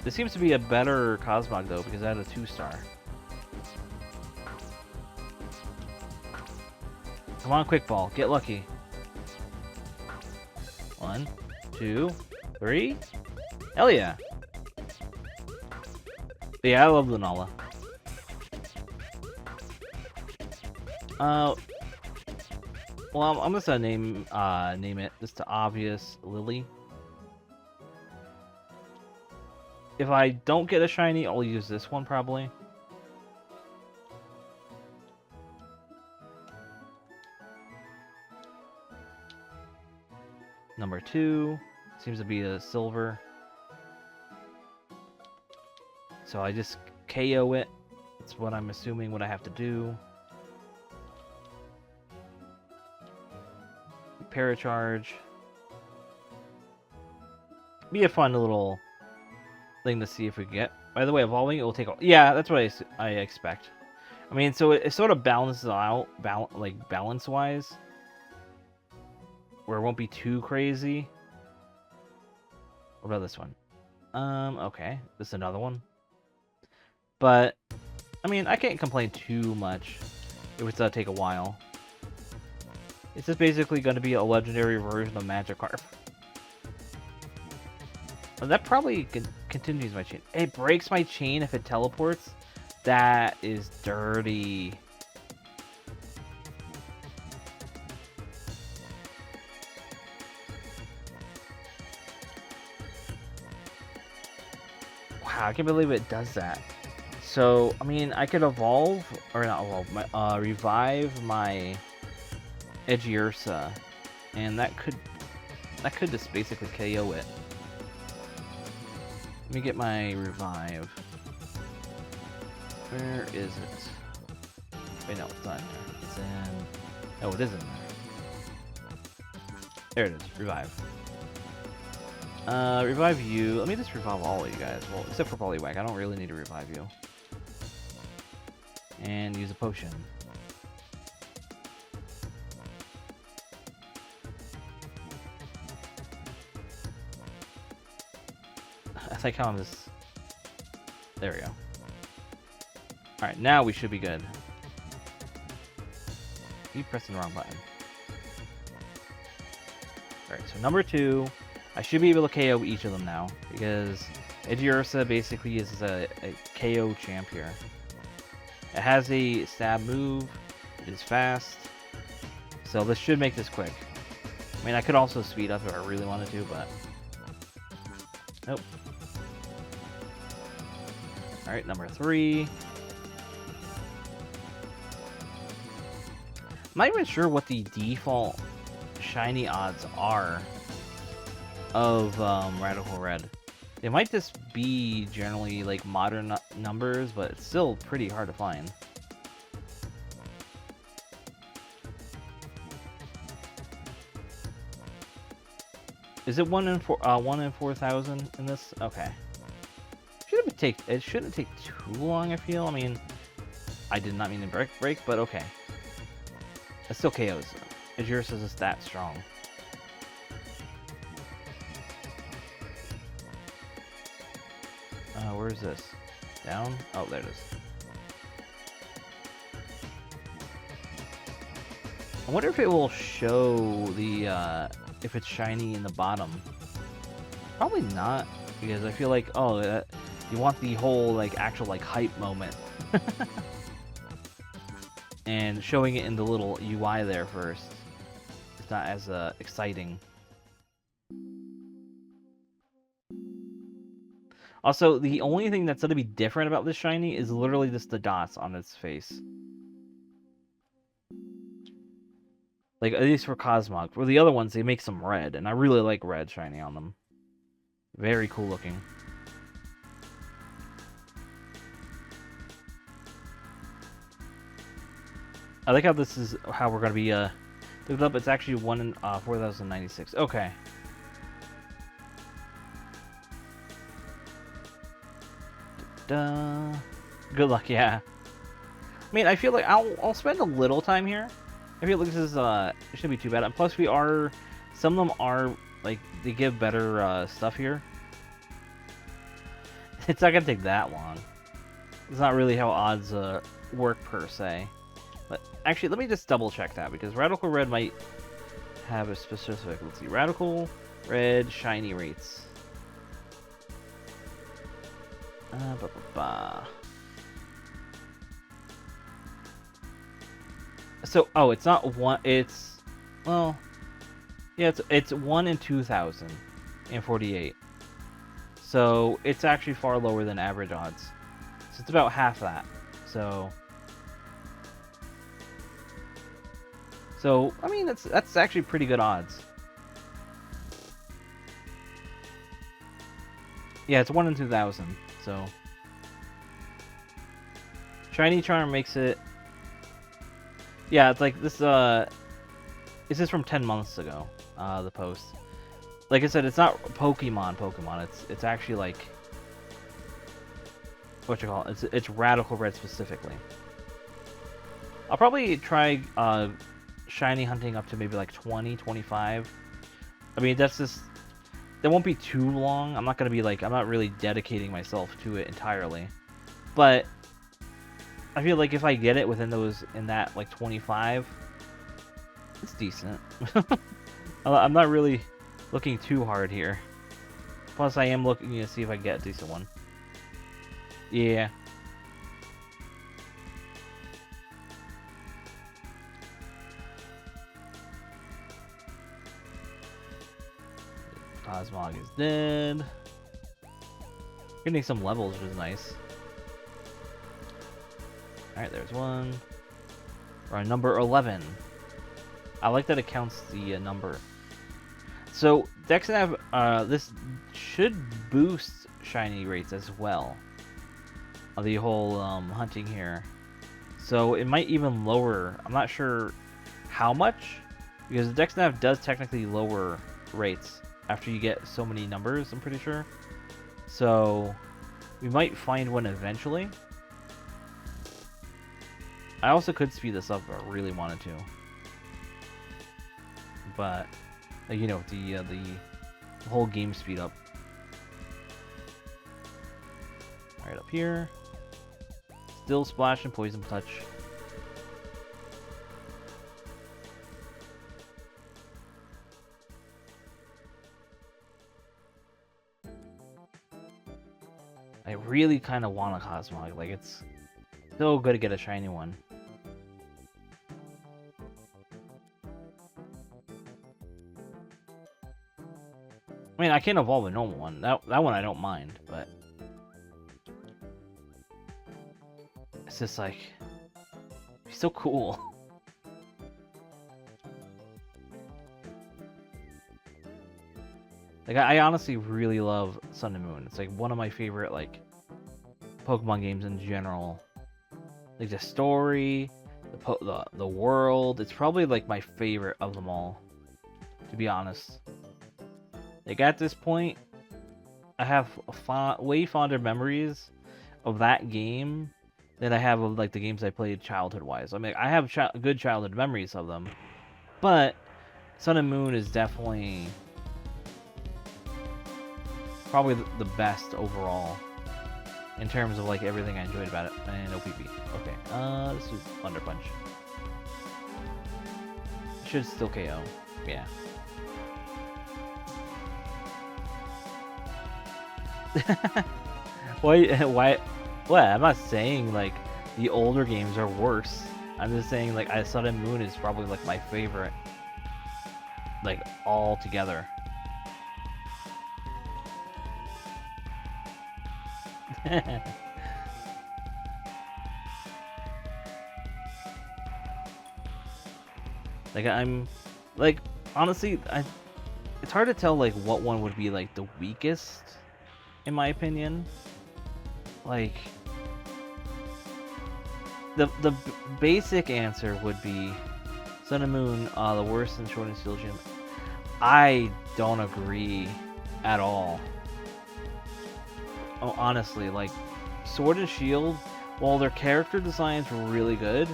This seems to be a better Cosmog, though, because I had a 2-star. Come on, Quick Ball. Get lucky. 1, 2, 3. Hell yeah. Yeah, I love Lunala. Well, I'm just gonna name it just to obvious Lily. If I don't get a shiny, I'll use this one probably. 2 seems to be a silver. So I just KO it. That's what I'm assuming what I have to do. Paracharge. Be a fun little thing to see if we get. By the way, evolving, it will take... Yeah, that's what I expect. I mean, so it sort of balances out, like balance-wise, where it won't be too crazy. What about this one? Okay, this is another one. But, I mean, I can't complain too much. It would take a while. It's just basically going to be a legendary version of Magikarp. Well, that probably continues my chain. It breaks my chain if it teleports. That is dirty. Wow, I can't believe it does that. So, I mean, I could evolve, or not evolve, revive my Edgeursa, and that could just basically KO it. Let me get my revive. Where is it? Wait, no, it's not in there. It's in... Oh, it is in there. There it is. Revive. Revive you. Let me just revive all of you guys. Well, except for Poliwag. I don't really need to revive you. And use a potion. I like how I'm just... There we go. Alright, now we should be good. Keep pressing the wrong button. Alright, so number 2. I should be able to KO each of them now, because Edgeursa basically is a KO champ here. It has a stab move, it is fast, so this should make this quick. I mean, I could also speed up if I really wanted to, but... Nope. Alright, number 3. I'm not even sure what the default shiny odds are of Radical Red. They might just be generally like modern numbers, but it's still pretty hard to find. Is it 1 in 4,000 in this? Okay. It shouldn't take too long, I feel. I mean, I did not mean to break, but okay. It still KOs. Edgeursa is just that strong. Where is this? Down? Oh, there it is. I wonder if it will show the, if it's shiny in the bottom. Probably not, because I feel like, oh, you want the whole, like, actual, like, hype moment. And showing it in the little UI there first. It's not as, exciting. Also, the only thing that's going to be different about this shiny is literally just the dots on its face. Like, at least for Cosmog. For the other ones, they make some red, and I really like red shiny on them. Very cool looking. I like how this is how we're going to be, look it up, it's actually 1 in 4,096. Okay. Good luck, yeah. I mean, I feel like I'll spend a little time here. I feel like this is, it shouldn't be too bad. And plus, some of them are, like, they give better, stuff here. It's not gonna take that long. It's not really how odds, work, per se. But, actually, let me just double check that, because Radical Red might have a specific, let's see, Radical Red shiny rates. So, oh, it's not one, it's, well, yeah, it's 1 in 2,048. So, it's actually far lower than average odds. So, it's about half that. So, I mean, that's actually pretty good odds. Yeah, it's 1 in 2,000. So shiny charm makes it. Yeah, it's like this. This is from 10 months ago. The post. Like I said, it's not Pokemon. It's actually like what you call it. It's Radical Red specifically. I'll probably try shiny hunting up to maybe like 20, 25. I mean, that's just that won't be too long. I'm not gonna be like I'm not really dedicating myself to it entirely, but I feel like if I get it within that like 25, it's decent. I'm not really looking too hard here. Plus, I am looking to see if I can get a decent one. Yeah. Cosmog is dead. Getting some levels, which is nice. Alright, there's one. We're on number 11. I like that it counts the number. So, Dexnav, this should boost shiny rates as well. The whole hunting here. So, it might even lower. I'm not sure how much. Because Dexnav does technically lower rates after you get so many numbers, I'm pretty sure. So, we might find one eventually. I also could speed this up if I really wanted to. But, you know, the whole game speed up. Alright, up here. Still Splash and Poison Touch. I really kind of want a Cosmog. Like, it's so good to get a shiny one. I mean, I can evolve a normal one. That one I don't mind, but it's just like he's so cool. Like I honestly really love Sun and Moon. It's like one of my favorite like Pokemon games in general. Like the story, the world. It's probably like my favorite of them all, to be honest. Like at this point, I have way fonder memories of that game than I have of like the games I played childhood-wise. I mean, I have good childhood memories of them, but Sun and Moon is definitely probably the best overall in terms of like everything I enjoyed about it. And OPP. Okay, this is Thunder Punch. Should still KO. Yeah. Why? What? I'm not saying like the older games are worse. I'm just saying like Sun and Moon is probably like my favorite, like all together. Like I'm, like honestly, it's hard to tell like what one would be like the weakest. In my opinion, like the basic answer would be Sun and Moon, the worst in Sword and Shield Gym. I don't agree at all. Oh, honestly, like Sword and Shield, while their character designs were really good,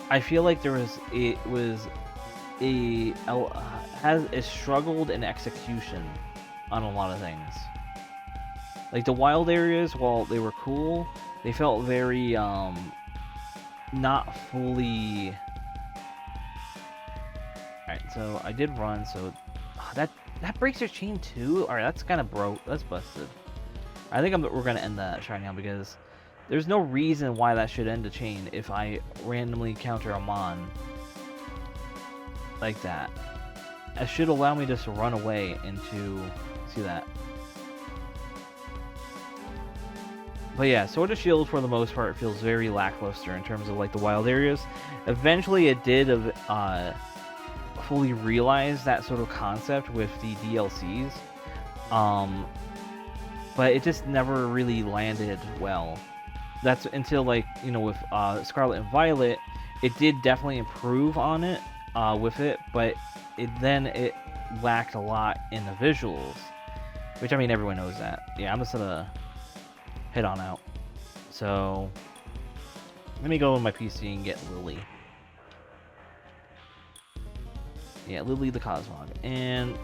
I feel like it struggled in execution on a lot of things. Like the wild areas, while they were cool, they felt very not fully. Alright, so I did run, so that breaks their chain too? Alright, that's kind of broke. That's busted. I think we're gonna end that right now because there's no reason why that should end a chain if I randomly counter a Mon like that. It should allow me just to run away into... See that? But yeah, Sword and Shield for the most part feels very lackluster in terms of like the wild areas. Eventually it did fully realize that sort of concept with the DLCs. but it just never really landed well. That's until, like, you know, with Scarlet and Violet, it did definitely improve on it with it, but it lacked a lot in the visuals, which, I mean, everyone knows that. Yeah, I'm just gonna head on out. So let me go on my PC and get Lily. Yeah, Lily the Cosmog, and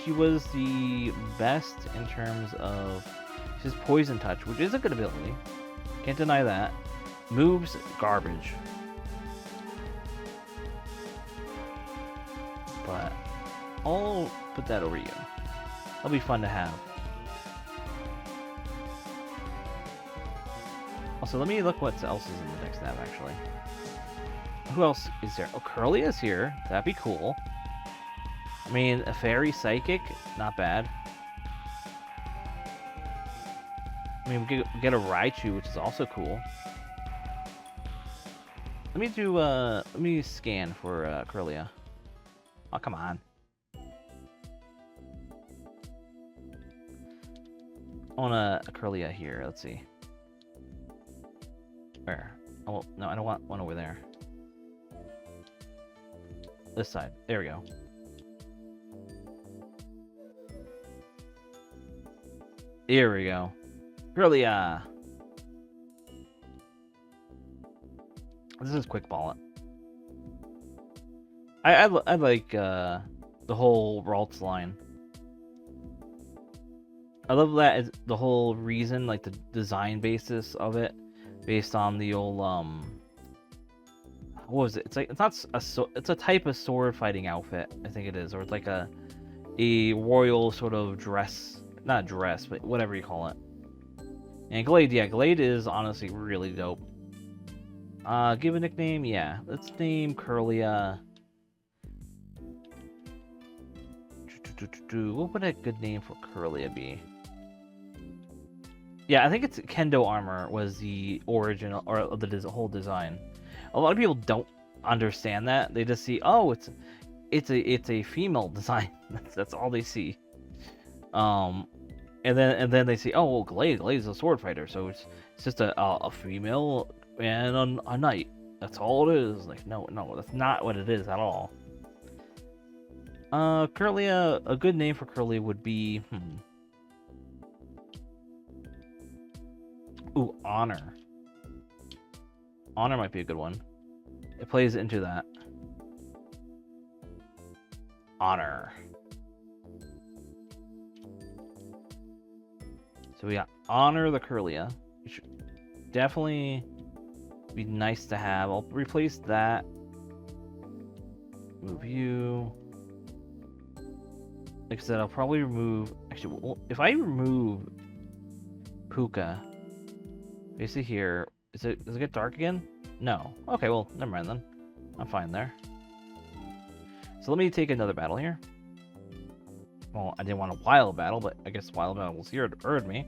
she was the best in terms of she's Poison Touch, which is a good ability. Can't deny that. Moves garbage, but I'll put that over you. That'll be fun to have. Also, let me look what else is in the next tab, actually. Who else is there? Oh, Curly is here. That'd be cool. I mean, a Fairy Psychic, not bad. I mean, we get a Raichu, which is also cool. Let me scan for Curlia. Oh, come on. I want a Curlia here. Let's see. Where? Oh, no, I don't want one over there. This side. There we go. Here we go. Curlia. This is Quick Ball. I like the whole Ralts line. I love that is the whole reason, like the design basis of it, based on the old what was it? It's like it's a type of sword fighting outfit, I think it is, or it's like a royal sort of dress, not dress, but whatever you call it. And Glade, yeah, Glade is honestly really dope. Give a nickname, yeah. Let's name Curlia. What would a good name for Curlia be? Yeah, I think it's Kendo Armor was the origin or the whole design. A lot of people don't understand that. They just see, oh, it's a female design. That's all they see. And then they see, oh, well, Glade is a sword fighter, so it's just a female and a knight. That's all it is. Like, no, that's not what it is at all. Curlia, a good name for Curlia would be, Ooh, Honor. Honor might be a good one. It plays into that. Honor. So we got Honor the Curlia. It should definitely be nice to have. I'll replace that. Move you. Like I said, I'll probably remove... Actually, well, if I remove Puka... Basically here... Does it get dark again? No. Okay, well, never mind then. I'm fine there. So let me take another battle here. Well, I didn't want a wild battle, but I guess wild battle was here to hurt me.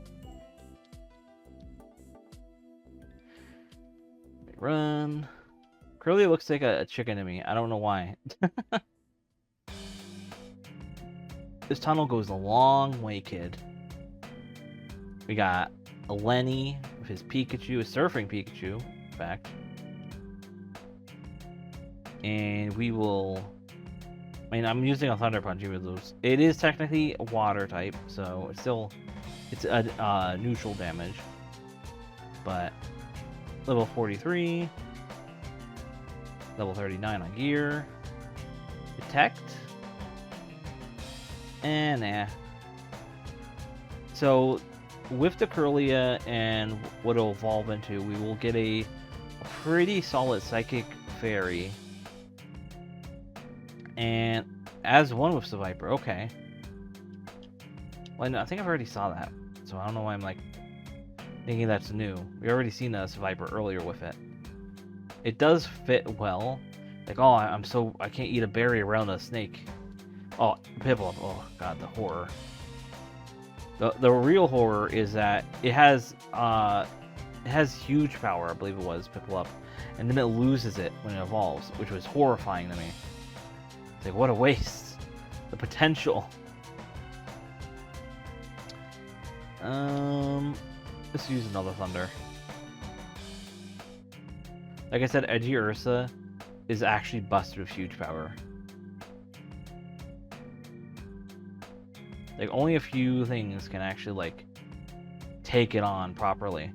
Run. Curly looks like a chicken to me. I don't know why. This tunnel goes a long way, kid. We got a Lenny with his Pikachu, a surfing Pikachu, in fact. And we will... I mean, I'm using a Thunder Punch even though it is technically a water type, so it's a neutral damage. But level 43, level 39 on gear, detect, and So with the Curlia and what it'll evolve into, we will get a pretty solid Psychic Fairy. And as one with the Viper, okay. Well, no, I think I've already saw that, so I don't know why I'm like thinking that's new. We already seen a Viper earlier with it. It does fit well. Like, oh, I can't eat a berry around a snake. Oh, Piplup. Oh god, the horror. The real horror is that it has huge power. I believe it was Piplup, and then it loses it when it evolves, which was horrifying to me. It's like, what a waste. The potential. Let's use another Thunder. Like I said, Edgy Ursa is actually busted with huge power. Like, only a few things can actually, like, take it on properly.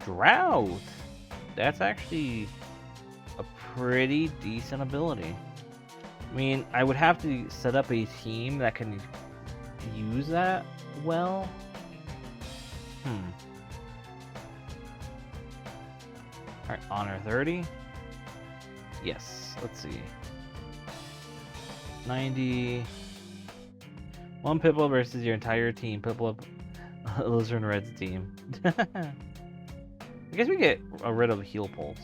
Drought! That's actually a pretty decent ability. I mean, I would have to set up a team that can use that well. Alright, Honor 30. Yes, let's see. 90. One Piplup versus your entire team. Piplup, AlizarinRed's team. I guess we get rid of Heal Pulse.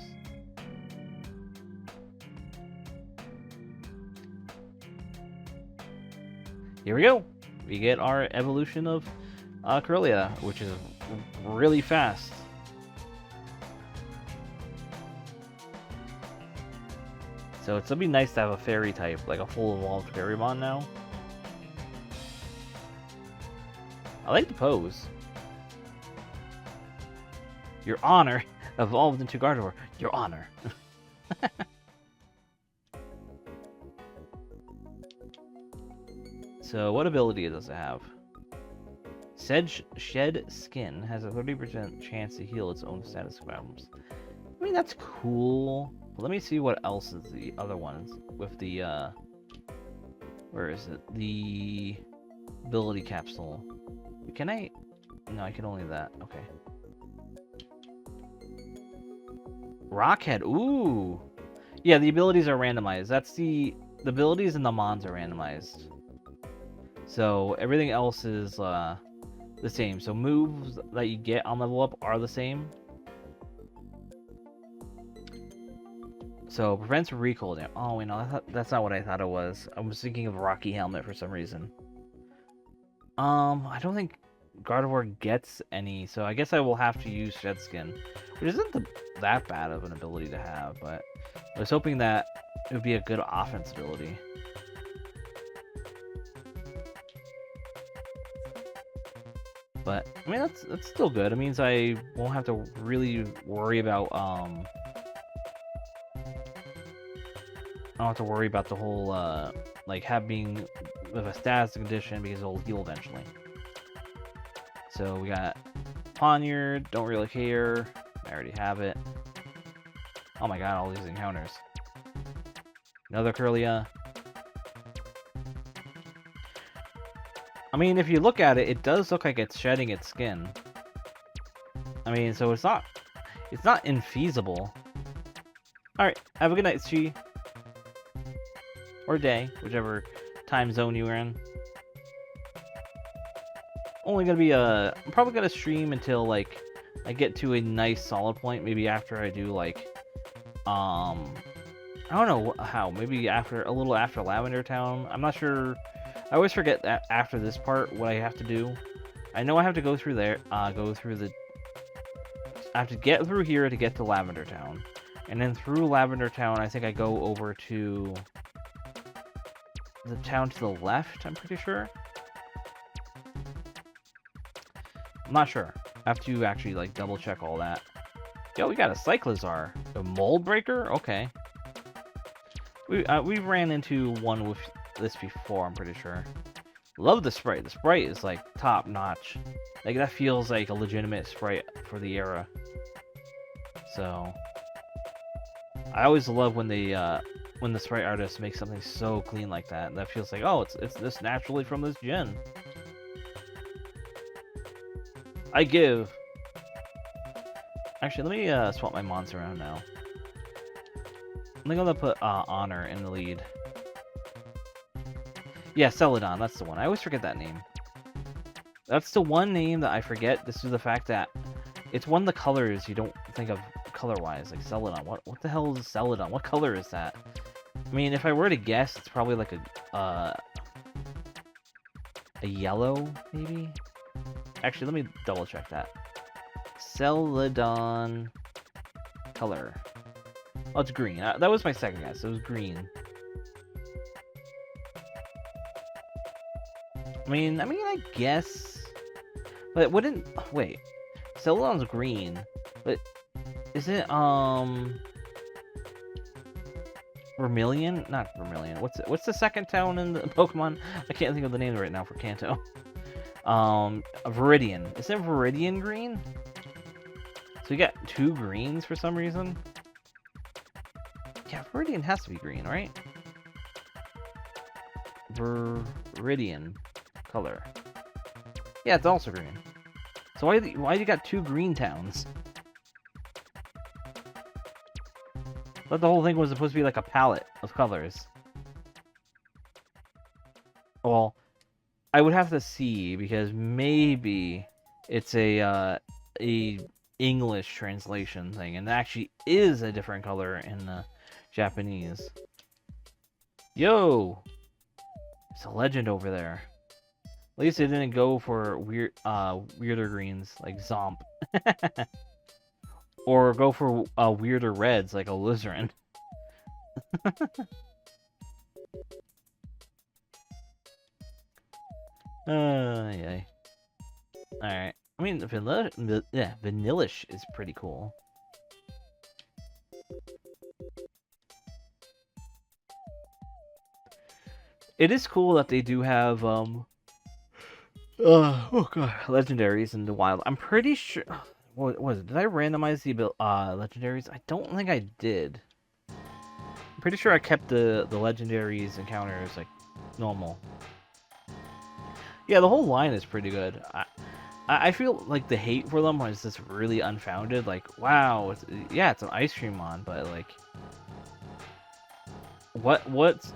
Here we go. We get our evolution of Corellia, which is really fast. So it's gonna be nice to have a fairy type, like a full evolved Fairymon now. I like the pose. Your Honor evolved into Gardevoir. Your Honor. So what ability does it have? Shed Skin has a 30% chance to heal its own status problems. I mean, that's cool. But let me see what else is the other ones with the, where is it? The ability capsule. Can I? No, I can only that. Okay. Rockhead. Ooh. Yeah, the abilities are randomized. That's the abilities and the mons are randomized. So everything else is the same. So moves that you get on level up are the same. So prevents recoil damage. Oh wait, no, that's not what I thought it was. I was thinking of Rocky Helmet for some reason. I don't think Gardevoir gets any, so I guess I will have to use Shed Skin, which isn't that bad of an ability to have, but I was hoping that it would be a good offense ability. But I mean, that's still good. It means I won't have to really worry about I don't have to worry about the whole like having with a status condition because it'll heal eventually. So we got Poniard, don't really care. I already have it. Oh my god, all these encounters. Another Corellia. I mean, if you look at it, it does look like it's shedding its skin. I mean, so it's not infeasible. Alright, have a good night, Chi. Or day, whichever time zone you were in. Only gonna be I'm probably gonna stream until like I get to a nice solid point. Maybe after I do like I don't know how. Maybe after a little after Lavender Town. I'm not sure. I always forget that after this part what I have to do. I know I have to go through there. I have to get through here to get to Lavender Town, and then through Lavender Town, I think I go over to the town to the left. I'm pretty sure. I'm not sure. I have to actually like double check all that. Yo, we got a Cyclizar, a Mold Breaker. Okay. We ran into one with this before. I'm pretty sure. Love the sprite. The sprite is like top notch. Like that feels like a legitimate sprite for the era. So I always love when the sprite artist makes something so clean like that. That feels like, oh, it's this naturally from this gen. I give. Actually, let me swap my mons around now. I'm gonna put Honor in the lead. Yeah, Celadon, that's the one. I always forget that name. That's the one name that I forget. This is the fact that it's one of the colors you don't think of color-wise, like Celadon. What the hell is Celadon? What color is that? I mean, if I were to guess, it's probably like a yellow, maybe? Actually, let me double check that. Celadon color. Oh, it's green. That was my second guess. It was green. I guess. But wouldn't wait? Celadon's green, but is it Vermilion? Not Vermilion. What's the second town in the Pokemon? I can't think of the name right now for Kanto. Viridian. Isn't Viridian green? So you got two greens for some reason? Yeah, Viridian has to be green, right? Viridian color. Yeah, it's also green. So why you got two green towns? But the whole thing was supposed to be like a palette of colors. Well, I would have to see because maybe it's a English translation thing, and it actually is a different color in Japanese. Yo, it's a legend over there. At least they didn't go for weirder greens like Zomp, or go for weirder reds like Alizarin. Yeah. Alright. I mean, Vanillish is pretty cool. It is cool that they do have, oh god, legendaries in the wild. I'm pretty sure, what was it? Did I randomize the legendaries? I don't think I did. I'm pretty sure I kept the legendaries encounters, like, normal. Yeah, the whole line is pretty good. I feel like the hate for them was just really unfounded. Like, wow, it's an ice cream mon, but like, what's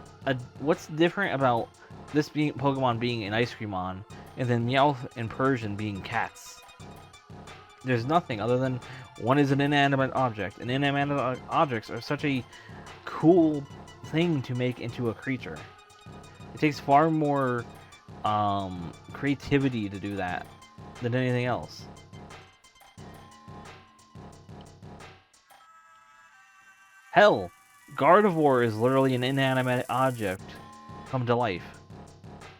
different about this Pokemon being an ice cream mon, and then Meowth and Persian being cats? There's nothing other than one is an inanimate object, and inanimate objects are such a cool thing to make into a creature. It takes far more creativity to do that than anything else. Hell, Gardevoir is literally an inanimate object come to life.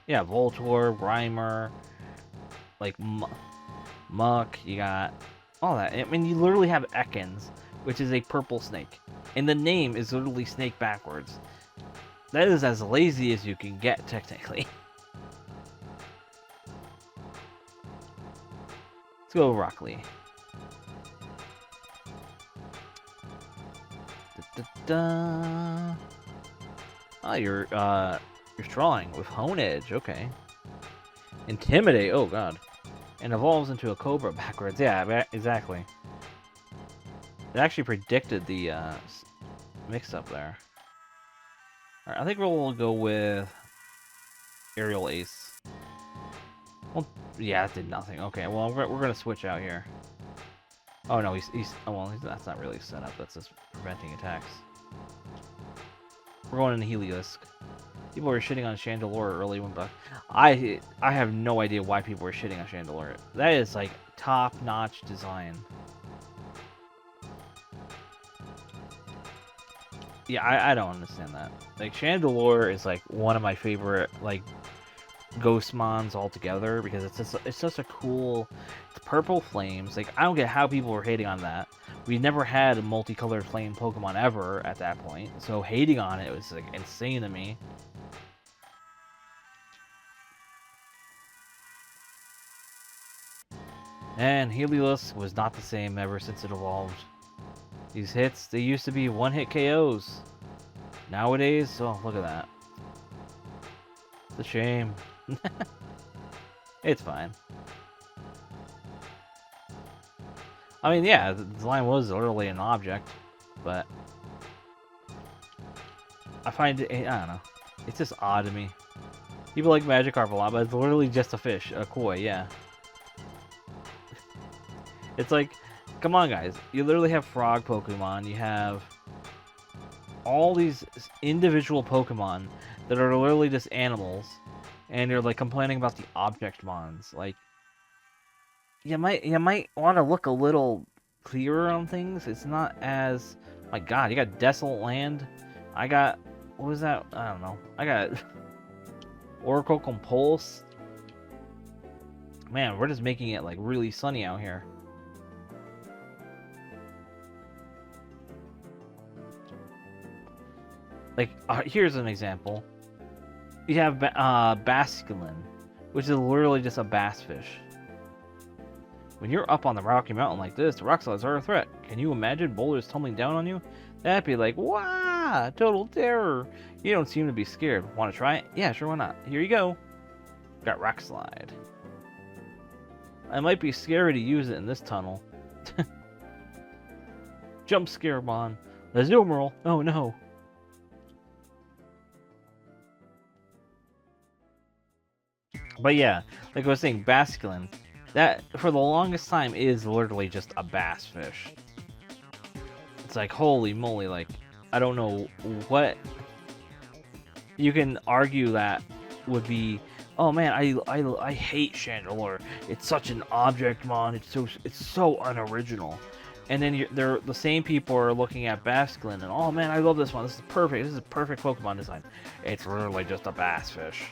Yeah, Voltorb, Grimer, like Muck, you got all that. I mean, you literally have Ekans, which is a purple snake, and the name is literally snake backwards. That is as lazy as you can get, technically. Let's go Rockly. Oh, you're drawing with Hone Edge, okay. Intimidate, oh god. And evolves into a Cobra backwards. Yeah, exactly. It actually predicted the mix-up there. Alright, I think we'll go with Aerial Ace. Well, yeah, that did nothing. Okay, well, we're gonna switch out here. Oh no, that's not really set up. That's just preventing attacks. We're going into Heliolisk. People were shitting on Chandelure early when, but I have no idea why people were shitting on Chandelure. That is like top-notch design. Yeah, I don't understand that. Like, Chandelure is like one of my favorite like Ghostmons altogether because it's such a cool. It's purple flames. Like, I don't get how people were hating on that. We never had a multicolored flame Pokemon ever at that point, so hating on it was like insane to me. And Heliolisk was not the same ever since it evolved. These hits, they used to be one-hit KOs. Nowadays, oh, look at that. It's a shame. It's fine. I mean, yeah, the line was literally an object, but I find it, I don't know, it's just odd to me. People like Magikarp a lot, but it's literally just a fish, a koi, yeah. It's like, come on guys, you literally have frog Pokemon, you have all these individual Pokemon that are literally just animals, and you're like complaining about the object mons. Like, you might want to look a little clearer on things. It's not as, my god, you got Desolate Land. I got, what was that? I don't know. I got Oracle Compulse. man, we're just making it like really sunny out here. Like, here's an example. You have Basculin, which is literally just a bass fish. When you're up on the Rocky Mountain like this, the rock slides are a threat. Can you imagine boulders tumbling down on you? That'd be like, wow, total terror. You don't seem to be scared. Want to try it? Yeah, sure, why not? Here you go. Got rock slide. I might be scary to use it in this tunnel. Jump scare mon. The Zoomerl. Oh no. But yeah, like I was saying, Basculin, that for the longest time is literally just a bass fish. It's like, holy moly, like, I don't know what you can argue that would be. Oh man, I hate Chandelure. It's such an object mon. It's so unoriginal. And then they're the same people are looking at Basculin and, oh man, I love this one. This is perfect. This is perfect Pokemon design. It's literally just a bass fish.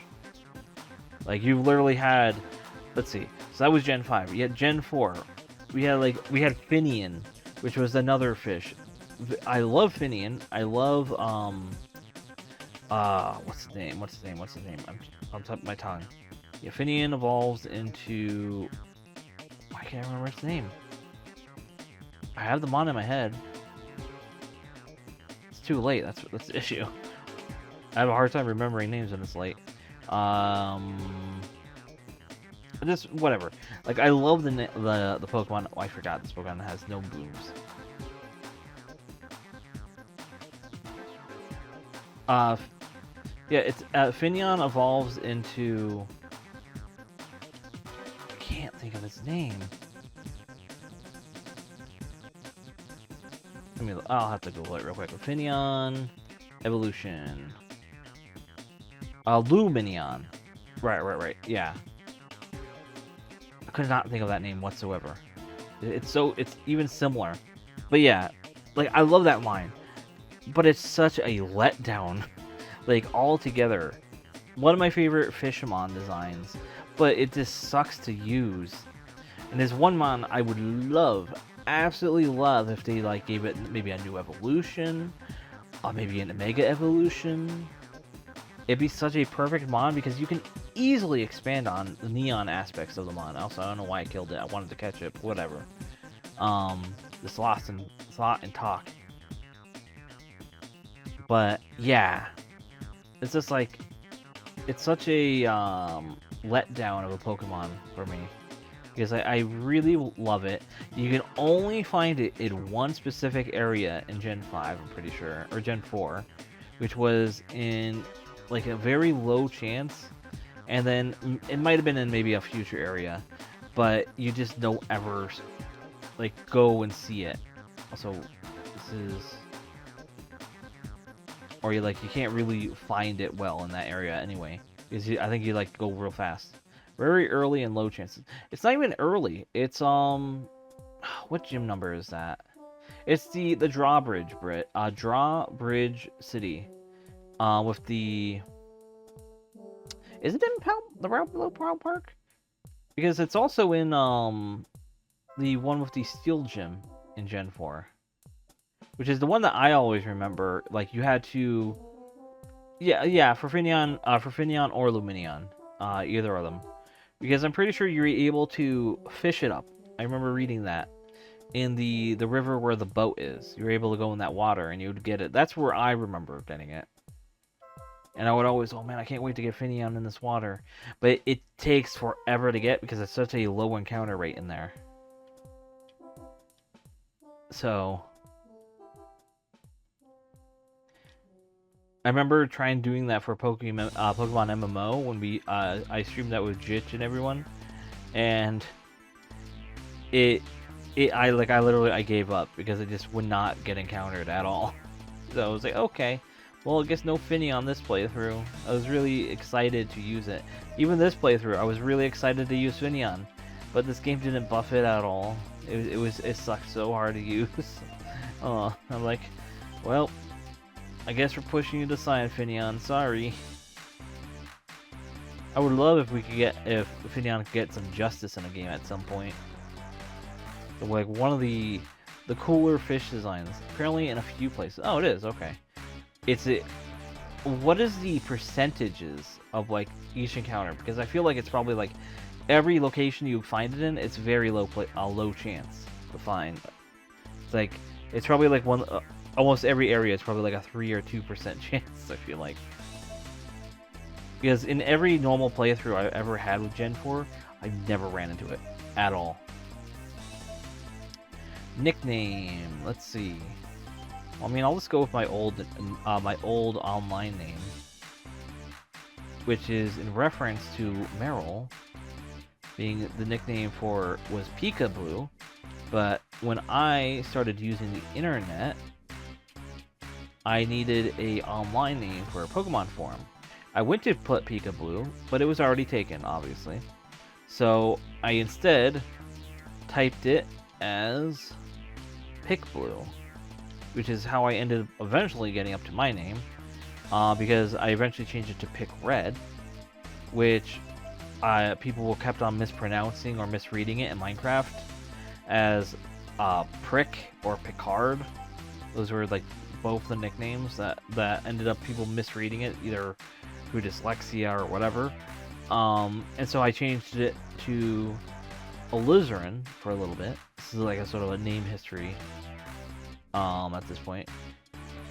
Like, you literally had, let's see, so that was Gen 5. You had Gen 4. We had Finian, which was another fish. I love Finian. I love, what's his name? I'm on top of my tongue. Yeah, Finian evolves into, why can't I remember his name? I have them on in my head. It's too late, that's the issue. I have a hard time remembering names when it's late. Just whatever. Like, I love the Pokemon. Oh, I forgot this Pokemon has no booms. Yeah, it's Finion evolves into. I can't think of his name. I'll have to Google it real quick. Finion evolution. Luminion. Right. Yeah. I could not think of that name whatsoever. It's even similar. But yeah, like, I love that line. But it's such a letdown. Like, altogether. One of my favorite Fishmon designs. But it just sucks to use. And there's one mon I would absolutely love if they, like, gave it maybe a new evolution. Or maybe an Omega evolution. It'd be such a perfect mon because you can easily expand on the neon aspects of the mon. Also, I don't know why I killed it. I wanted to catch it, but whatever. The slot and talk. But yeah, it's just like, it's such a letdown of a Pokemon for me because I really love it. You can only find it in one specific area in Gen 5, I'm pretty sure, or Gen 4, which was in like a very low chance, and then it might have been in maybe a future area, but you just don't ever like go and see it. Also, this is, or you can't really find it well in that area anyway, because I think you like go real fast, very early and low chances. It's not even early. It's what gym number is that? It's the Drawbridge Drawbridge City. With the... Is it in the route below Pearl Park? Because it's also in, the one with the Steel Gym in Gen 4. Which is the one that I always remember. Like, you had to... Yeah, for Finion or Luminion. Either of them. Because I'm pretty sure you're able to fish it up. I remember reading that. In the river where the boat is. You're able to go in that water and you would get it. That's where I remember getting it. And I would always, oh man, I can't wait to get Finion in this water. But it takes forever to get because it's such a low encounter rate in there. So I remember trying doing that for Pokemon MMO when I streamed that with Jitch and everyone. And I literally gave up because it just would not get encountered at all. So I was like, okay. Well, I guess no Finion on this playthrough. I was really excited to use it. Even this playthrough, I was really excited to use Finion. But this game didn't buff it at all. It sucked so hard to use. Oh, I'm like, well, I guess we're pushing you to Cyan Finion. Sorry. I would love if we could get if Finneon could get some justice in a game at some point. So, like one of the cooler fish designs, apparently in a few places. Oh, it is okay. It's it. What is the percentages of like each encounter? Because I feel like it's probably like every location you find it in, it's very low chance to find. It's like it's probably like almost every area. It's probably like a 3 or 2% chance. I feel like. Because in every normal playthrough I've ever had with Gen 4, I've never ran into it at all. Nickname, let's see. Well, I mean, I'll just go with my old online name, which is in reference to Meryl, being the nickname was Peekaboo. But when I started using the internet, I needed a online name for a Pokemon forum. I went to put Peekaboo, but it was already taken, obviously. So I instead typed it as Pickblue, which is how I ended up eventually getting up to my name, because I eventually changed it to PickRed, which people kept on mispronouncing or misreading it in Minecraft as Prick or Picard. Those were like both the nicknames that ended up people misreading it, either through dyslexia or whatever. And so I changed it to Alizarin for a little bit. This is like a sort of a name history at this point.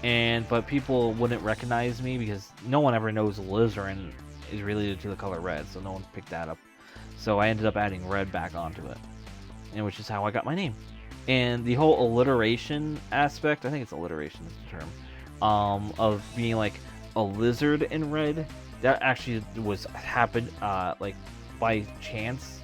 But people wouldn't recognize me because no one ever knows Alizarin is related to the color red, so no one picked that up. So I ended up adding red back onto it, and which is how I got my name. And the whole alliteration aspect, I think it's alliteration is the term, of being like a lizard in red, that actually happened like by chance.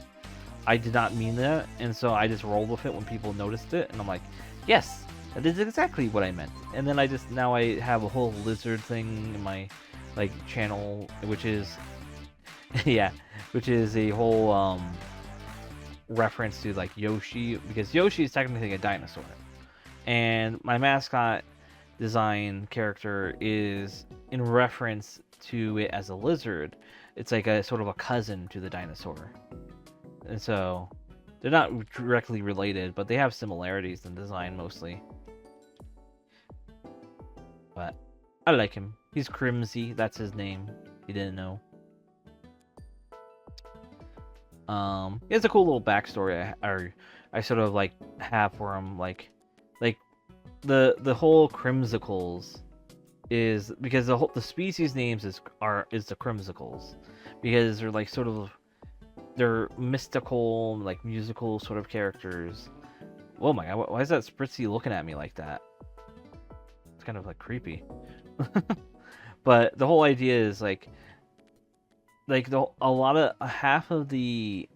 I did not mean that, and so I just rolled with it when people noticed it, and I'm like, yes, that is exactly what I meant. And then now I have a whole lizard thing in my like channel, which is yeah, which is a whole reference to like Yoshi, because Yoshi is technically a dinosaur, and my mascot design character is in reference to it as a lizard. It's like a sort of a cousin to the dinosaur, and so they're not directly related, but they have similarities in design mostly. But I like him. He's Crimsy, that's his name. He didn't know. He has a cool little backstory I sort of like have for him, like the whole Crimsicles is because the species names is the Crimsicles, because they're like they're mystical, like musical sort of characters. Oh my god, why is that Spritzy looking at me like that? It's kind of like creepy. But the whole idea is half of the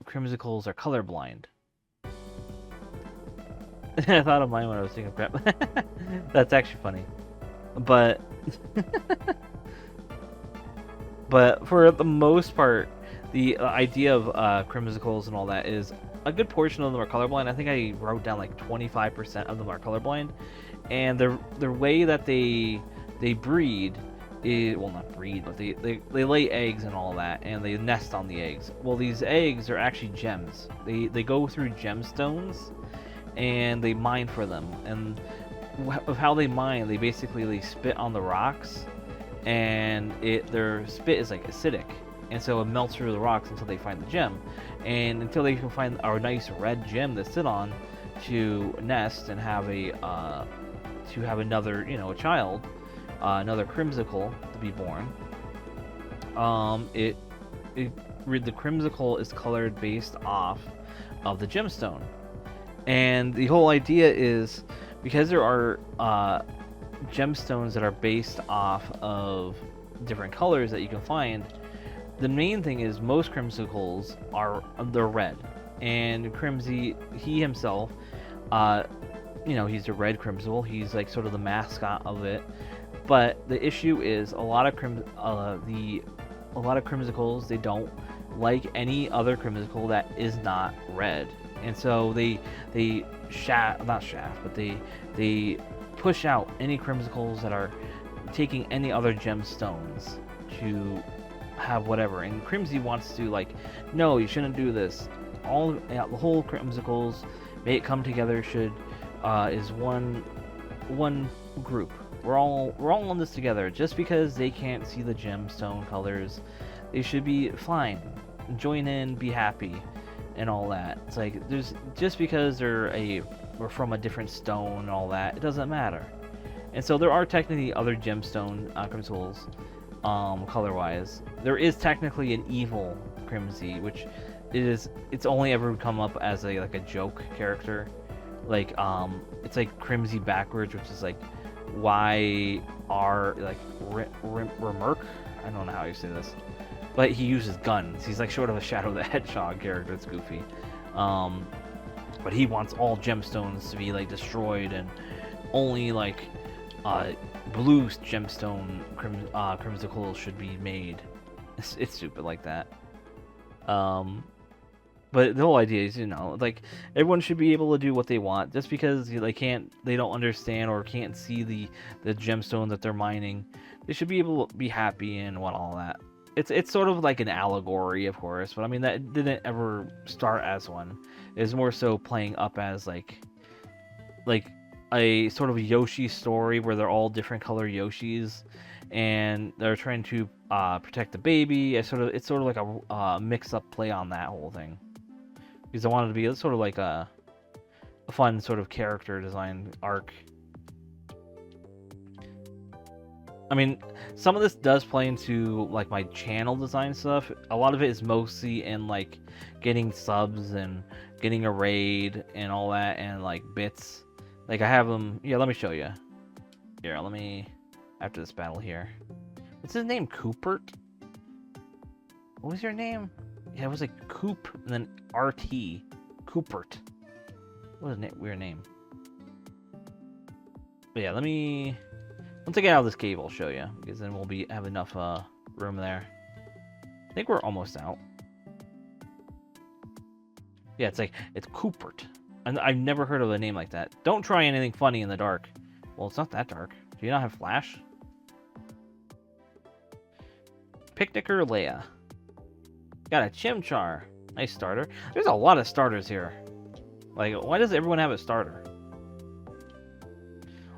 Crimsicles are colorblind. I thought of mine when I was thinking crap. That's actually funny. But for the most part, the idea of Crimsicles and all that is a good portion of them are colorblind. I think I wrote down like 25% of them are colorblind, and the way that they breed is, well, not breed, but they lay eggs and all that, and they nest on the eggs. Well, these eggs are actually gems. They go through gemstones, and they mine for them. And of how they mine, they basically spit on the rocks, and their spit is like acidic, and so it melts through the rocks until they find the gem, and until they can find a nice red gem to sit on to nest and have another, a child, another Crimsicle to be born. The Crimsicle is colored based off of the gemstone, and the whole idea is because there are gemstones that are based off of different colors that you can find. The main thing is most Crimsicles they're red, and Crimsy, he himself, he's a red Crimsicle. He's like sort of the mascot of it. But the issue is a lot of Crimsicles, they don't like any other Crimsicle that is not red, and so they push out any Crimsicles that are taking any other gemstones to have whatever, and Crimsy wants to like, no, you shouldn't do this. All the whole Crimsicles, may it come together should is one group. We're all in this together. Just because they can't see the gemstone colors, they should be fine. Join in, be happy, and all that. It's like there's just because we're from a different stone and all that, it doesn't matter. And so there are technically other gemstone Crimsicles, color-wise. There is technically an evil Crimsy, which it's only ever come up as like a joke character. Like it's like Crimsy backwards, which is like YR like Remerk. I don't know how you say this, but he uses guns. He's like sort of a Shadow the Hedgehog character. It's goofy. But he wants all gemstones to be like destroyed, and only like blue gemstone Crimsicles should be made. It's stupid like that. But the whole idea is, like, everyone should be able to do what they want. Just because they don't understand or can't see the gemstone that they're mining, they should be able to be happy and want all that. It's sort of like an allegory, of course, but I mean that didn't ever start as one. It's more so playing up as like a sort of Yoshi story where they're all different color Yoshis, and they're trying to protect the baby. It's sort of like a mix-up play on that whole thing. Because I wanted to be sort of like a fun sort of character design arc. I mean, some of this does play into like my channel design stuff. A lot of it is mostly in like getting subs and getting a raid and all that, and like bits. Like I have them. Yeah, let me show you. Here, after this battle here. What's his name? Coopert? What was your name? Yeah, it was like Coop and then RT. Coopert. What a weird name. But yeah, once I get out of this cave, I'll show you, because then we'll have enough room there. I think we're almost out. Yeah, it's Coopert. And I've never heard of a name like that. Don't try anything funny in the dark. Well, it's not that dark. Do you not have flash? Picnicker Leia. Got a Chimchar. Nice starter. There's a lot of starters here. Like, why does everyone have a starter?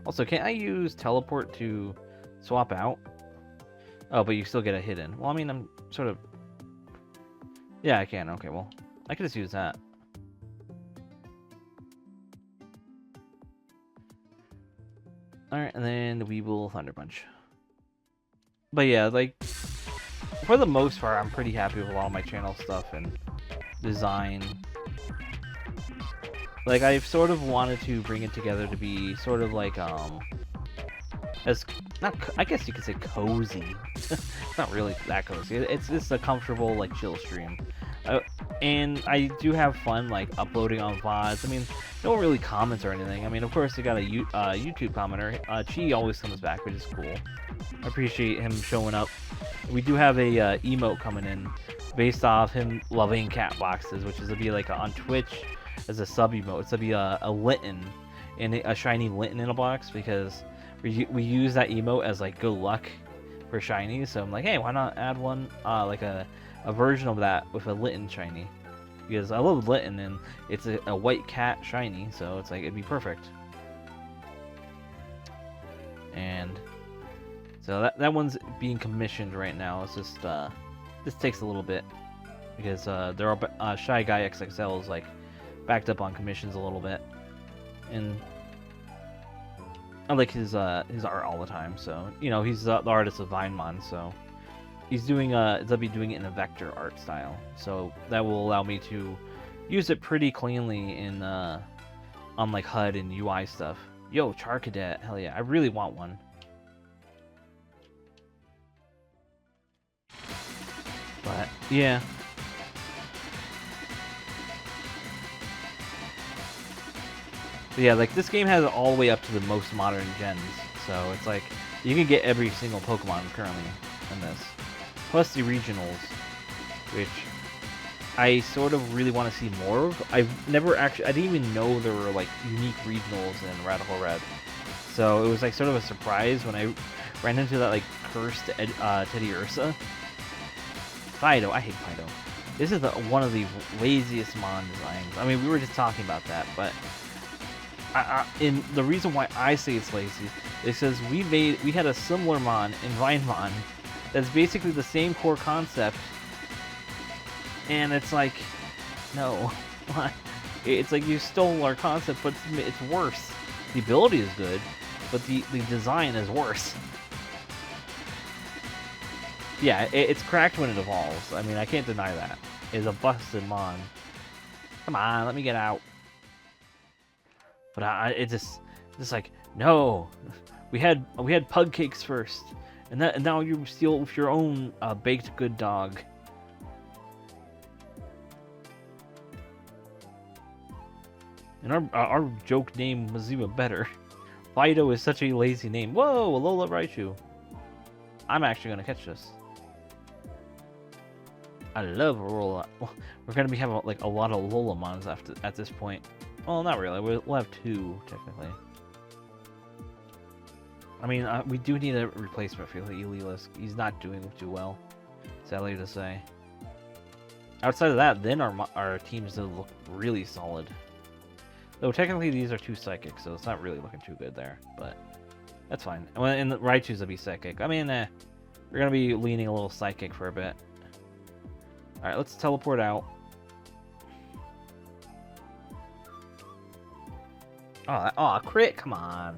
Also, can't I use teleport to swap out? Oh, but you still get a hidden. Well, I mean, I'm sort of... Yeah, I can. Okay, well, I could just use that. Alright, and then the Weeble Thunder Punch. But yeah, like... For the most part, I'm pretty happy with a lot of my channel stuff and design. Like, I've sort of wanted to bring it together to be sort of like, I guess you could say cozy. It's not really that cozy. It's just a comfortable, like, chill stream. And I do have fun, like, uploading on VODs. I mean, no one really comments or anything. I mean, of course, you got a YouTube commenter. Chi always comes back, which is cool. I appreciate him showing up. We do have a emote coming in based off him loving cat boxes, which is to be like on Twitch as a sub emote. It's to be a Litten, and a shiny Litten in a box, because we use that emote as like good luck for shinies. So I'm like, hey, why not add one like a version of that with a Litten shiny? Because I love Litten, and it's a white cat shiny, so it's like it'd be perfect. And so that one's being commissioned right now. It's just this takes a little bit, because there are Shy Guy XXL is like backed up on commissions a little bit, and I like his art all the time. So he's the artist of Vinemon, so he's doing they'll be doing it in a vector art style. So that will allow me to use it pretty cleanly in on like HUD and UI stuff. Yo, Charcadet, hell yeah, I really want one. But yeah. But yeah, like this game has it all the way up to the most modern gens, so it's like you can get every single Pokemon currently in this, plus the regionals, which I sort of really want to see more of. I didn't even know there were like unique regionals in Radical Red, so it was like sort of a surprise when I ran into that like cursed Teddy Ursa. Fido, I hate Fido. This is one of the laziest Mon designs. I mean, we were just talking about that, but in the reason why I say it's lazy is because we had a similar Mon in Vinemon that's basically the same core concept, and it's like, no, it's like you stole our concept, but it's worse. The ability is good, but the design is worse. Yeah, it's cracked when it evolves. I mean, I can't deny that. It's a busted Mon. Come on, let me get out. But it's just like, no, we had pug cakes first, and now you steal with your own baked good dog. And our joke name was even better. Fido is such a lazy name. Whoa, Alola Raichu. I'm actually gonna catch this. I love Alola. We're gonna be having like a lot of Alolamons at this point. Well, not really. We'll have 2 technically. I mean, we do need a replacement for Elilas. He's not doing too well, sadly to say. Outside of that, then our teams do look really solid. Though technically these are 2 psychics, so it's not really looking too good there, but that's fine. And the Raichu's will be psychic. I mean, we're gonna be leaning a little psychic for a bit. All right, let's teleport out. Oh, crit! Come on.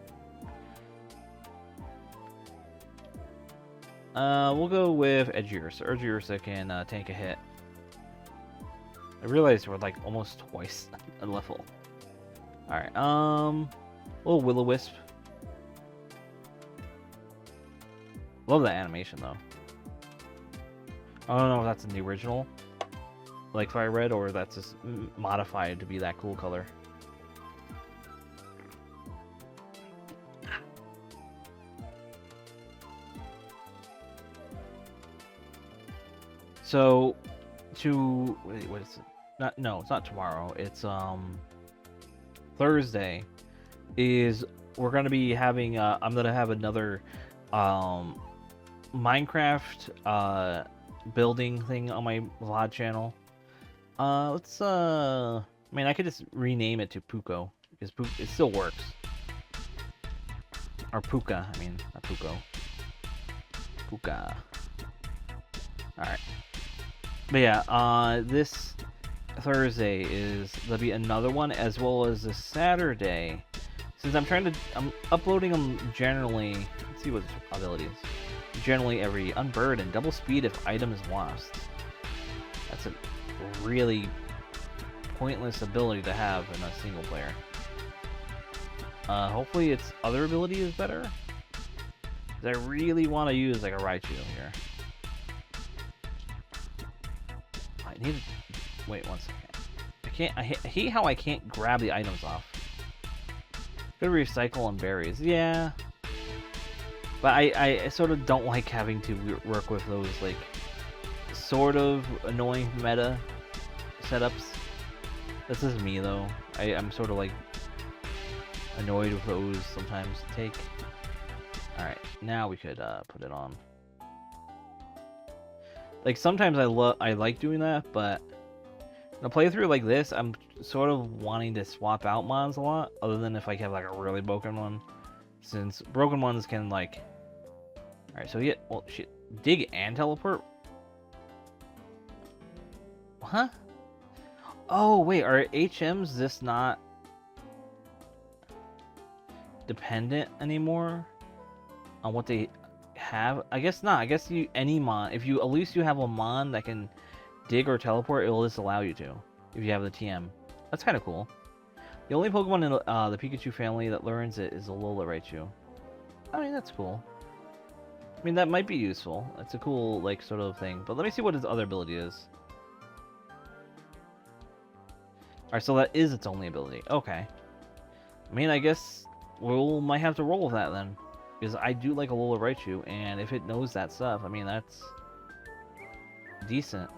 We'll go with Edgeursa. Edgeursa can tank a hit. I realized we're like almost twice a level. All right. Little Will-O-Wisp. Love that animation though. I don't know if that's in the original, like Fire Red, or that's just modified to be that cool color. So, wait, what is it? No, it's not tomorrow. It's Thursday. We're gonna be having I'm gonna have another Minecraft building thing on my VOD channel. I mean, I could just rename it to Puko because it still works. Or Puka, I mean, not Puko. Puka. All right. But yeah, this Thursday there'll be another one, as well as this Saturday. Since I'm uploading them generally. Let's see what abilities. Generally every unburden, double speed if item is lost. That's a really pointless ability to have in a single player. Hopefully its other ability is better. Because I really want to use like a Raichu here. I need to... Wait one second. I hate how I can't grab the items off. Gotta recycle on berries. Yeah. But I sort of don't like having to work with those, like, sort of annoying meta setups. This is me, though. I'm sort of, like, annoyed with those sometimes to take. Alright, now we could put it on. Like, sometimes I like doing that, but in a playthrough like this, I'm sort of wanting to swap out mons a lot, other than if I have, like, a really broken one. Since broken ones can, like... Alright, so well, shit. Dig and teleport? Huh? Oh, wait, are HMs just not dependent anymore on what they have? I guess not. I guess any mon, if at least you have a mon that can dig or teleport, it'll just allow you to, if you have the TM. That's kind of cool. The only Pokemon in the Pikachu family that learns it is Alola Raichu. I mean, that's cool. I mean, that might be useful. It's a cool, like, sort of thing. But let me see what his other ability is. Alright, so that is its only ability. Okay. I mean, I guess we might have to roll with that then. Because I do like Alola Raichu, and if it knows that stuff, I mean, that's decent.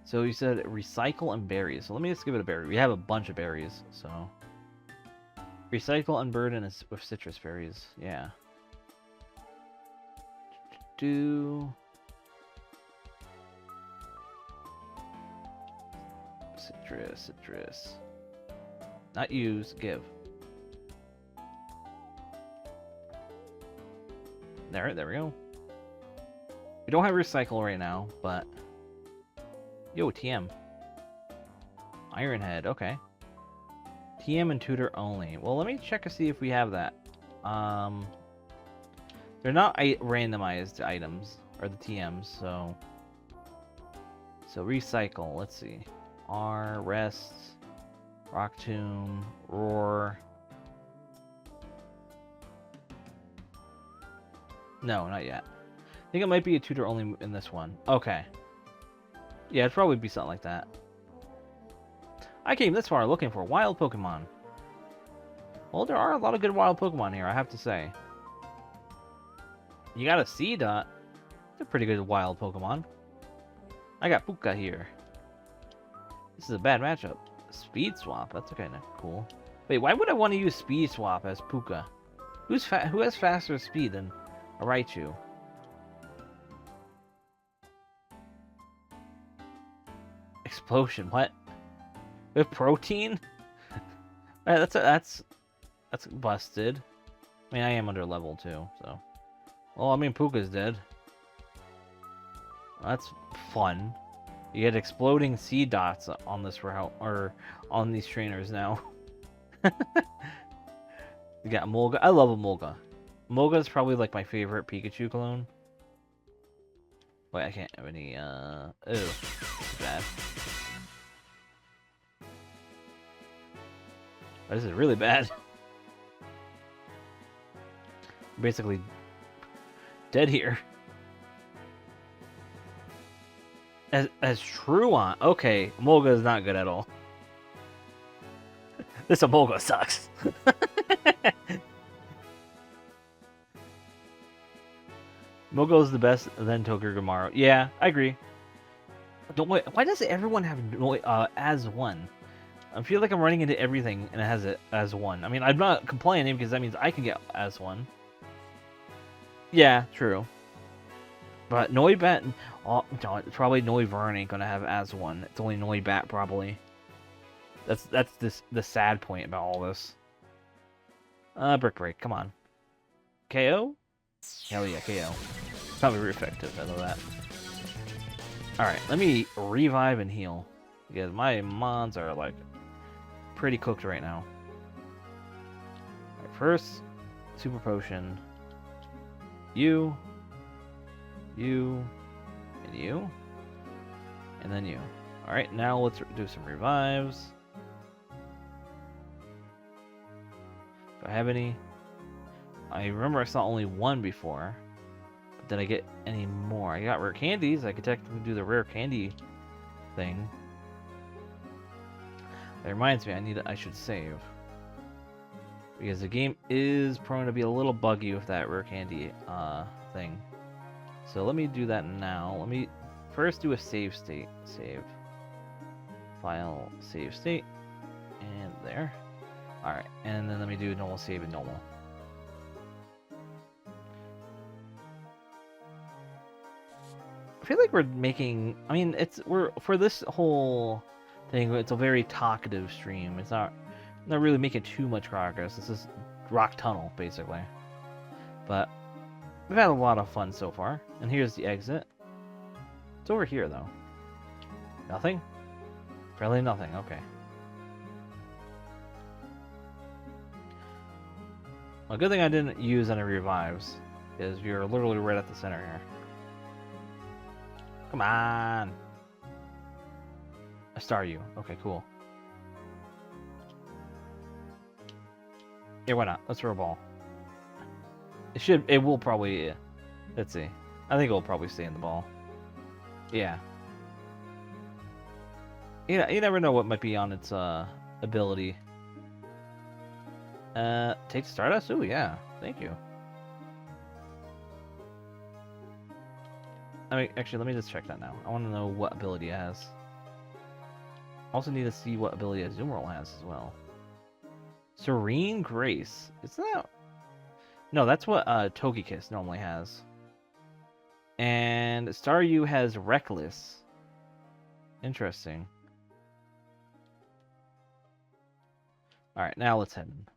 So you said recycle and berries. So let me just give it a berry. We have a bunch of berries, so... Recycle, unburden, with citrus berries. Yeah. do. Citrus. Not use, give. There we go. We don't have recycle right now, but yo, TM. Ironhead, okay. TM and tutor only. Well, let me check to see if we have that. They're not randomized items, or the TMs, so recycle, let's see. R, rest, rock tomb, roar. No, not yet. I think it might be a tutor only in this one. Okay. Yeah, it'd probably be something like that. I came this far looking for wild Pokemon. Well, there are a lot of good wild Pokemon here, I have to say. You got a C-Dot. It's a pretty good wild Pokemon. I got Puka here. This is a bad matchup. Speed Swap, that's kind of cool. Wait, why would I want to use Speed Swap as Puka? Who has faster speed than a Raichu? Explosion, what? With protein? That's busted. I mean, I am under level too, so. Well, I mean, Puka's dead. That's fun. You get exploding seed dots on this route, or on these trainers now. You got Mulga. I love a Mulga. Mulga is probably like my favorite Pikachu clone. Wait, I can't have any. Ew, this is bad. This is really bad. Basically dead here. As Truant. Okay, Mulga is not good at all. This Mulga sucks. Mulga is the best, then Togurgamaru. Yeah, I agree. Don't wait. Why does everyone have as one? I feel like I'm running into everything and it has it as one. I mean, I'm not complaining because that means I can get as one. Yeah, true. But Noibat, oh, no, probably Noivern ain't gonna have as one. It's only Noibat probably. That's the sad point about all this. Brick Break, come on. KO? Hell yeah, KO. Probably very effective, I know that. Alright, let me revive and heal. Because my mons are like pretty cooked right now. Alright, first, Super Potion. You, and you, and then you. Alright, now let's do some revives. Do I have any? I remember I saw only one before. But did I get any more? I got rare candies. I could technically do the rare candy thing. That reminds me, I should save. Because the game is prone to be a little buggy with that rare candy thing. So let me do that now. Let me first do a save state. Save. File, save state. And there. Alright, and then let me do normal save and normal. I feel like we're making, I mean, we're for this whole thing, it's a very talkative stream. It's not really making too much progress. This is Rock Tunnel, basically. But we've had a lot of fun so far. And here's the exit. It's over here, though. Nothing? Really nothing, okay. Well, good thing I didn't use any revives, because you're literally right at the center here. Come on! I star you. Okay, cool. Yeah, why not? Let's throw a ball. It will probably, let's see. I think it will probably stay in the ball. Yeah. You never know what might be on its ability. Take Stardust? Ooh, yeah. Thank you. I mean, actually, let me just check that now. I want to know what ability it has. Also need to see what ability Azumarill has as well. Serene Grace. Is that... No, that's what Togekiss normally has. And Staryu has Reckless. Interesting. Alright, now let's head in.